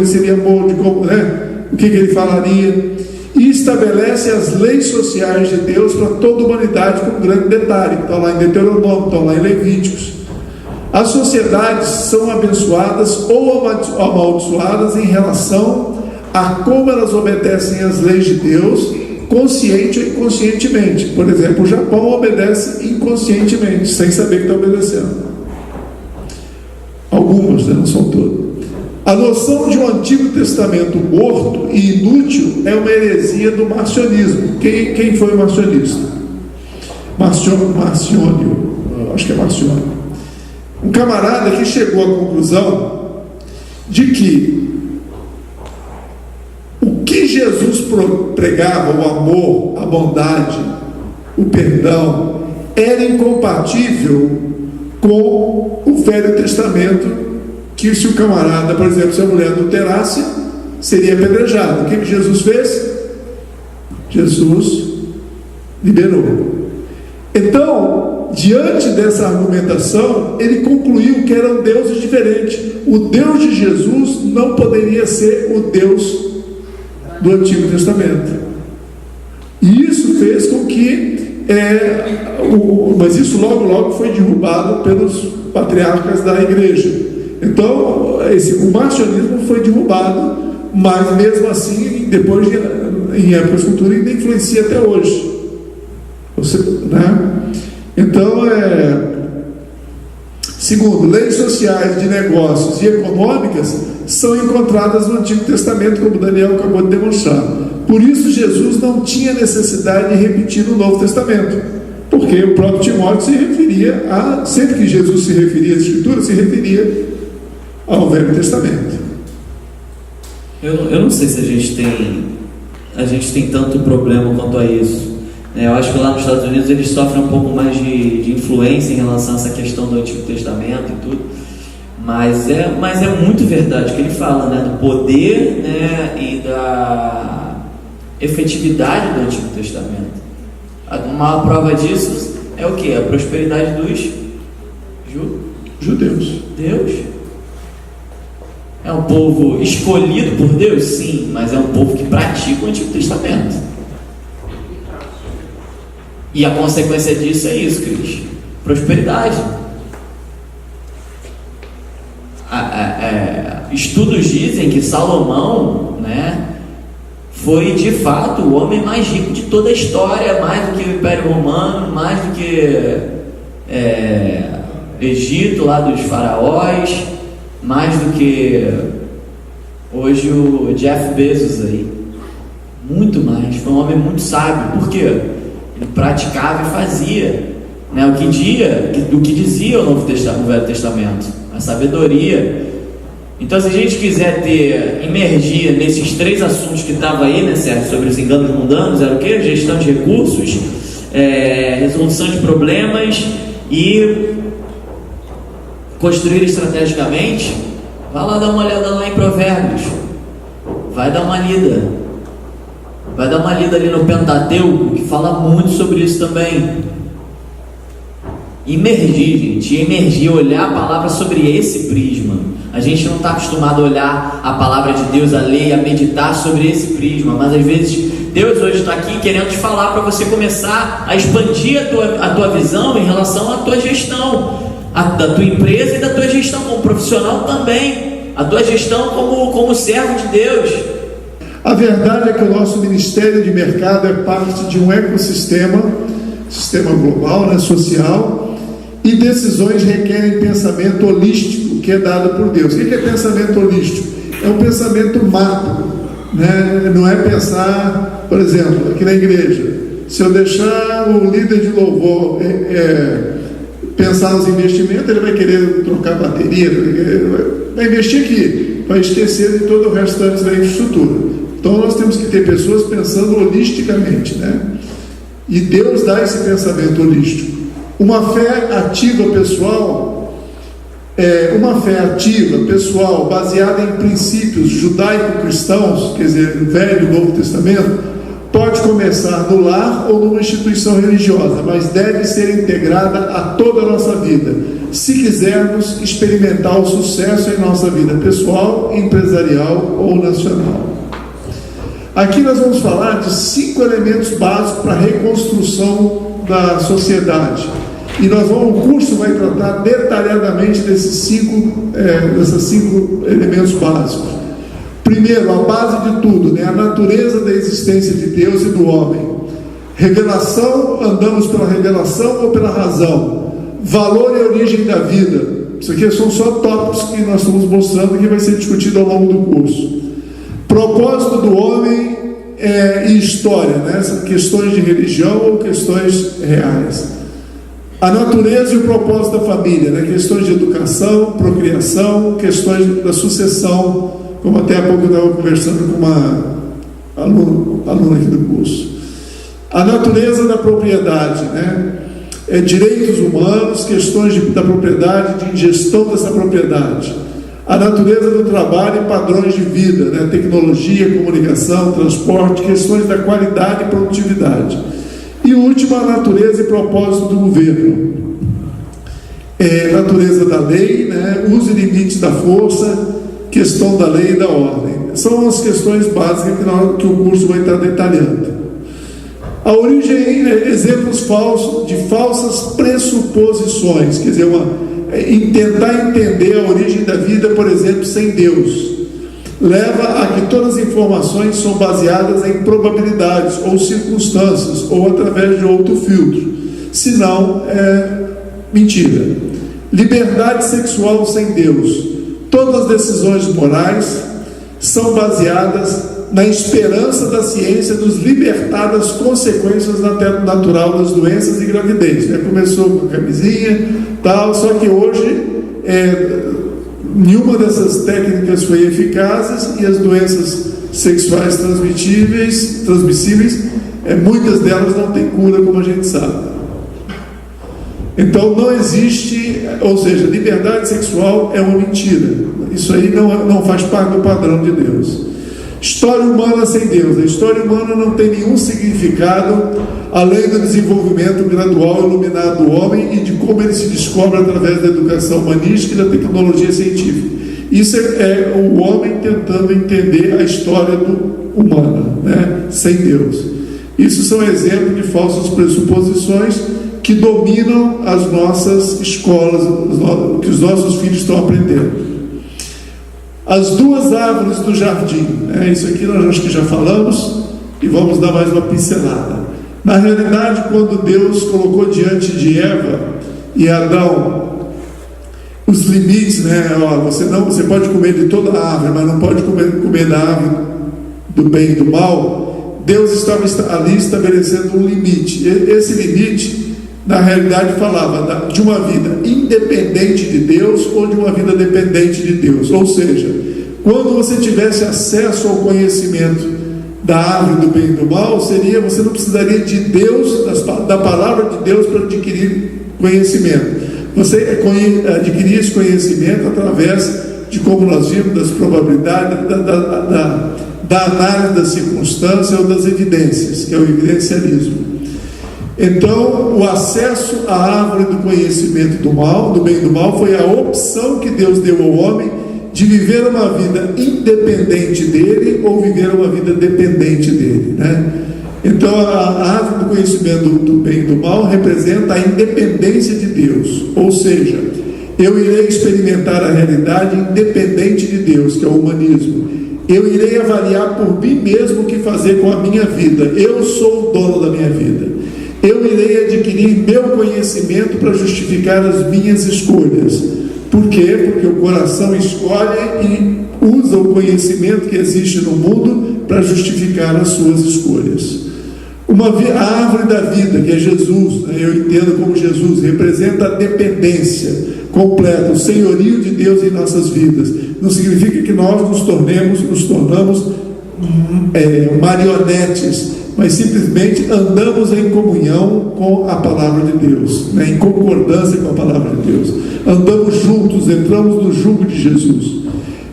seria morto, de como, o que ele falaria. E estabelece as leis sociais de Deus para toda a humanidade com um grande detalhe. Está lá em Deuteronômio, está lá em Levíticos. As sociedades são abençoadas ou amaldiçoadas em relação a como elas obedecem às leis de Deus, consciente ou inconscientemente. Por exemplo, o Japão obedece inconscientemente, sem saber que está obedecendo. Algumas, não são todas. A noção de um Antigo Testamento morto e inútil é uma heresia do marcionismo. Quem foi o marcionista? Marcionio, acho que é Marcionio. Um camarada que chegou à conclusão de que o que Jesus pregava, o amor, a bondade, o perdão, era incompatível com o Velho Testamento, que se o camarada, por exemplo, se a mulher adulterasse, seria apedrejado. O que Jesus fez? Jesus liberou. Então, diante dessa argumentação, ele concluiu que eram deuses diferentes. O Deus de Jesus não poderia ser o Deus do Antigo Testamento. E isso fez com que mas isso logo foi derrubado pelos patriarcas da igreja. Então o marcionismo foi derrubado, mas mesmo assim depois em épocas futuras ainda influencia até hoje. Então segundo, leis sociais de negócios e econômicas são encontradas no Antigo Testamento, como Daniel acabou de demonstrar. Por isso Jesus não tinha necessidade de repetir no Novo Testamento, porque o próprio Timóteo se referia sempre que Jesus se referia às Escrituras, se referia ao Velho Testamento. Eu não sei se a gente tem tanto problema quanto a isso. Eu acho que lá nos Estados Unidos eles sofrem um pouco mais de influência em relação a essa questão do Antigo Testamento e tudo. Mas é muito verdade o que ele fala, do poder, e da efetividade do Antigo Testamento. A maior prova disso é o que? A prosperidade dos judeus. Deus. É um povo escolhido por Deus? Sim, mas é um povo que pratica o Antigo Testamento. E a consequência disso é isso, Cris: prosperidade. Estudos dizem que Salomão, né, foi de fato o homem mais rico de toda a história, mais do que o Império Romano, mais do que Egito lá dos faraós, mais do que hoje o Jeff Bezos aí, muito mais. Foi um homem muito sábio. Por quê? Ele praticava e fazia, né, o que dizia o Velho Testamento, a sabedoria. Então, se a gente quiser emergir nesses 3 assuntos que estavam aí, né, Sérgio, sobre os enganos mundanos, era o quê? Gestão de recursos, resolução de problemas e construir estrategicamente. Vai lá dar uma olhada lá em Provérbios, vai dar uma lida ali no Pentateuco, que fala muito sobre isso também. Emergir, olhar a palavra sobre esse prisma. A gente não está acostumado a olhar a palavra de Deus, a ler, a meditar sobre esse prisma, mas às vezes Deus hoje está aqui querendo te falar para você começar a expandir a tua visão em relação à tua gestão, da tua empresa e da tua gestão como profissional também, a tua gestão como servo de Deus. A verdade é que o nosso Ministério de Mercado é parte de um ecossistema, sistema global, né, social, e decisões requerem pensamento holístico, que é dado por Deus. O que é pensamento holístico? É um pensamento macro, né? Não é pensar, por exemplo, aqui na igreja, se eu deixar o líder de louvor pensar nos investimentos, ele vai querer trocar bateria, vai investir aqui, vai esquecer de todo o restante da infraestrutura. Então nós temos que ter pessoas pensando holisticamente, né? E Deus dá esse pensamento holístico. Uma fé ativa pessoal, baseada em princípios judaico-cristãos, quer dizer, Velho e Novo Testamento, pode começar no lar ou numa instituição religiosa, mas deve ser integrada a toda a nossa vida, se quisermos experimentar o sucesso em nossa vida pessoal, empresarial ou nacional. Aqui nós vamos falar de 5 elementos básicos para a reconstrução da sociedade. E o curso vai tratar detalhadamente desses 5 elementos básicos. Primeiro, a base de tudo, né? A natureza da existência de Deus e do homem. Revelação, andamos pela revelação ou pela razão? Valor e origem da vida. Isso aqui são só tópicos que nós estamos mostrando que vai ser discutido ao longo do curso. Propósito do homem e história, né? Questões de religião ou questões reais. A natureza e o propósito da família, né? Questões de educação, procriação, questões da sucessão, como até há pouco eu estava conversando com uma aluna aqui do curso. A natureza da propriedade, né? Direitos humanos, questões da propriedade, de gestão dessa propriedade. A natureza do trabalho e padrões de vida, né? Tecnologia, comunicação, transporte, questões da qualidade e produtividade. E o último, a natureza e propósito do governo. Natureza da lei, né? Uso e limites da força, questão da lei e da ordem. São as questões básicas que o curso vai estar detalhando. A origem, exemplos falsos de falsas pressuposições, quer dizer, tentar entender a origem da vida, por exemplo, sem Deus, leva a que todas as informações são baseadas em probabilidades ou circunstâncias, ou através de outro filtro, senão é mentira. Liberdade sexual sem Deus. Todas as decisões morais são baseadas na esperança da ciência nos libertar das consequências natural das doenças e gravidez, né? Começou com a camisinha, tal, só que hoje nenhuma dessas técnicas foi eficaz e as doenças sexuais transmissíveis, muitas delas não têm cura, como a gente sabe. Então não existe, ou seja, liberdade sexual é uma mentira. Isso aí não faz parte do padrão de Deus. História humana sem Deus. A história humana não tem nenhum significado além do desenvolvimento gradual e iluminado do homem e de como ele se descobre através da educação humanística e da tecnologia científica. Isso é o homem tentando entender a história humana, né? Sem Deus. Isso são exemplos de falsas pressuposições que dominam as nossas escolas, que os nossos filhos estão aprendendo. As duas árvores do jardim, né? Isso aqui nós acho que já falamos e vamos dar mais uma pincelada. Na realidade, quando Deus colocou diante de Eva e Adão os limites, né? Você pode comer de toda a árvore, mas não pode comer da árvore do bem e do mal. Deus estava ali estabelecendo um limite. Esse limite, na realidade, falava de uma vida independente de Deus ou de uma vida dependente de Deus. Ou seja, quando você tivesse acesso ao conhecimento da árvore do bem e do mal, você não precisaria de Deus, da palavra de Deus, para adquirir conhecimento. Você adquiria esse conhecimento através de, como nós vimos, das probabilidades, da análise das circunstâncias ou das evidências, que é o evidencialismo. Então, o acesso à árvore do conhecimento do bem e do mal, foi a opção que Deus deu ao homem de viver uma vida independente dele ou viver uma vida dependente dele, né? Então, a árvore do conhecimento do bem e do mal representa a independência de Deus, ou seja, eu irei experimentar a realidade independente de Deus, que é o humanismo. Eu irei avaliar por mim mesmo o que fazer com a minha vida. Eu sou o dono da minha vida. Eu irei adquirir meu conhecimento para justificar as minhas escolhas. Por quê? Porque o coração escolhe e usa o conhecimento que existe no mundo para justificar as suas escolhas. A árvore da vida, que é Jesus, né? Eu entendo como Jesus, representa a dependência completa, o senhorio de Deus em nossas vidas. Não significa que nós nos tornamos marionetes, mas simplesmente andamos em comunhão com a palavra de Deus, né? Em concordância com a palavra de Deus. Andamos juntos, entramos no jugo de Jesus.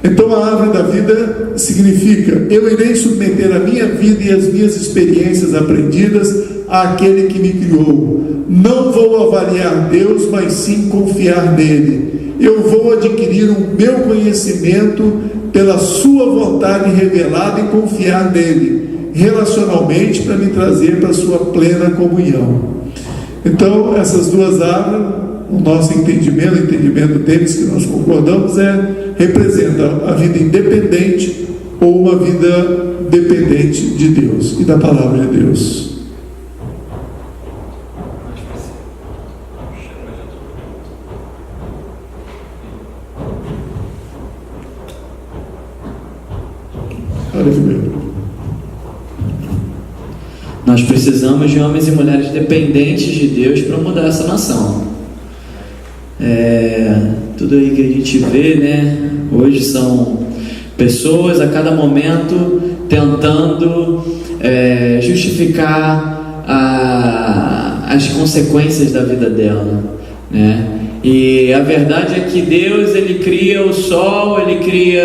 Então a árvore da vida significa: eu irei submeter a minha vida e as minhas experiências aprendidas àquele que me criou. Não vou avaliar Deus, mas sim confiar nele. Eu vou adquirir o meu conhecimento pela sua vontade revelada e confiar nele, relacionalmente, para me trazer para a sua plena comunhão. Então, essas duas árvores, o nosso entendimento, o entendimento deles, que nós concordamos, representa a vida independente ou uma vida dependente de Deus e da palavra de Deus. Nós precisamos de homens e mulheres dependentes de Deus para mudar essa nação. Tudo aí que a gente vê, né? Hoje são pessoas a cada momento tentando justificar as consequências da vida dela, né? E a verdade é que Deus, Ele cria o sol, Ele cria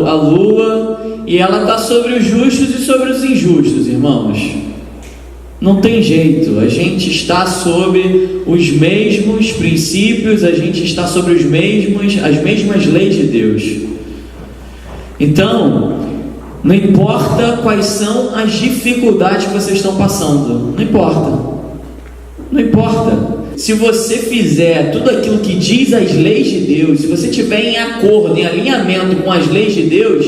a lua, e ela está sobre os justos e sobre os injustos, irmãos. Não tem jeito, a gente está sobre os mesmos princípios, a gente está sobre as mesmas leis de Deus. Então, não importa quais são as dificuldades que vocês estão passando, não importa. Se você fizer tudo aquilo que diz as leis de Deus, se você estiver em acordo, em alinhamento com as leis de Deus,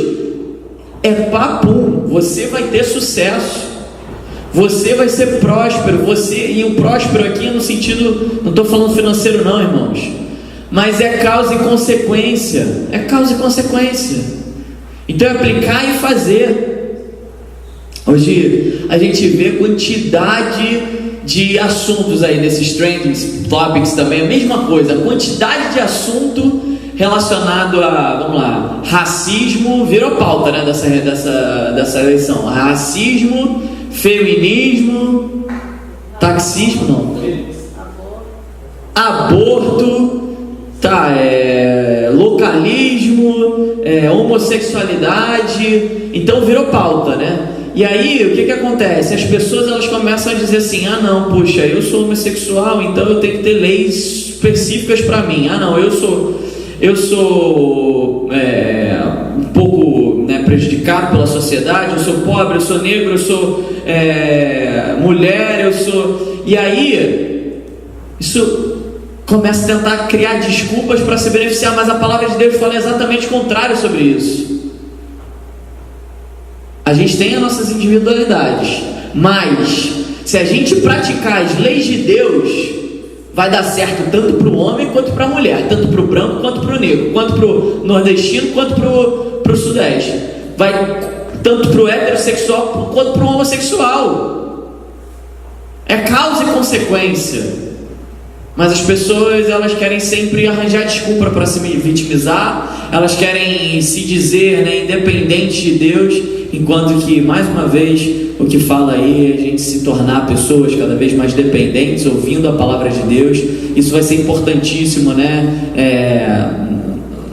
papum, você vai ter sucesso. Você vai ser próspero, e o próspero aqui no sentido, não estou falando financeiro não, irmãos, mas é causa e consequência, então é aplicar e fazer. Hoje a gente vê quantidade de assuntos aí nesses trending topics também, a mesma coisa, a quantidade de assunto relacionado a, vamos lá, racismo virou pauta, né, dessa eleição, racismo, feminismo, taxismo, não, aborto, localismo, homossexualidade, então virou pauta, né? E aí, o que acontece? As pessoas elas começam a dizer assim: ah não, puxa, eu sou homossexual, então eu tenho que ter leis específicas para mim. Ah não, eu sou um pouco, né, prejudicado pela sociedade, eu sou pobre, eu sou negro, eu sou mulher, eu sou... E aí, isso começa a tentar criar desculpas para se beneficiar, mas a palavra de Deus fala exatamente o contrário sobre isso. A gente tem as nossas individualidades, mas se a gente praticar as leis de Deus, vai dar certo tanto para o homem quanto para a mulher, tanto para o branco quanto para o negro, quanto para o nordestino quanto para o sudeste, vai tanto para o heterossexual quanto para o homossexual. É causa e consequência. Mas as pessoas elas querem sempre arranjar desculpa para se vitimizar, elas querem se dizer, né, independente de Deus, enquanto que, mais uma vez, o que fala aí é a gente se tornar pessoas cada vez mais dependentes, ouvindo a palavra de Deus. Isso vai ser importantíssimo, né,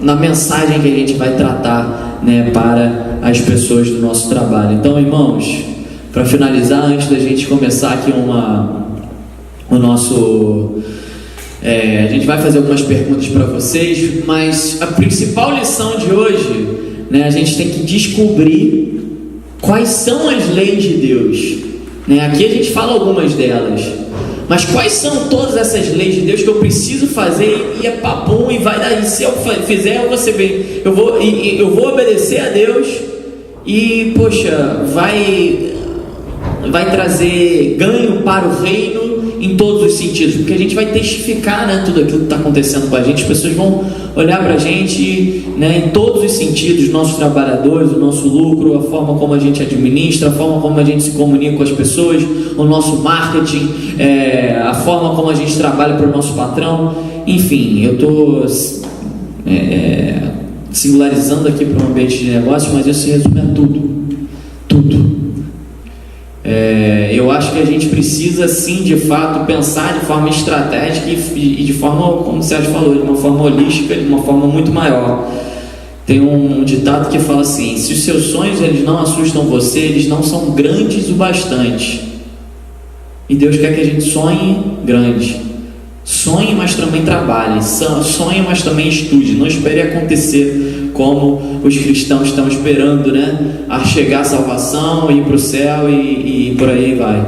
na mensagem que a gente vai tratar, né, para as pessoas do nosso trabalho. Então, irmãos, para finalizar, antes da gente começar aqui o nosso... a gente vai fazer algumas perguntas para vocês, mas a principal lição de hoje, né, a gente tem que descobrir quais são as leis de Deus, né? Aqui a gente fala algumas delas, mas quais são todas essas leis de Deus que eu preciso fazer e é papum e vai dar, e se eu fizer eu vou ser bem, eu vou obedecer a Deus e poxa, vai trazer ganho para o reino em todos os sentidos, porque a gente vai testificar, né, tudo aquilo que está acontecendo com a gente. As pessoas vão olhar para a gente, né, em todos os sentidos, nossos trabalhadores, o nosso lucro, a forma como a gente administra, a forma como a gente se comunica com as pessoas, o nosso marketing, a forma como a gente trabalha para o nosso patrão. Enfim, eu estou singularizando aqui para um ambiente de negócio, mas isso se resume a tudo. Eu acho que a gente precisa sim, de fato, pensar de forma estratégica e de forma, como o Sérgio falou, de uma forma holística, de uma forma muito maior. Tem um ditado que fala assim: se os seus sonhos eles não assustam você, eles não são grandes o bastante. E Deus quer que a gente sonhe grande. Sonhe, mas também trabalhe. Sonhe, mas também estude. Não espere acontecer como os cristãos estão esperando, né? A chegar a salvação, ir para o céu e por aí vai.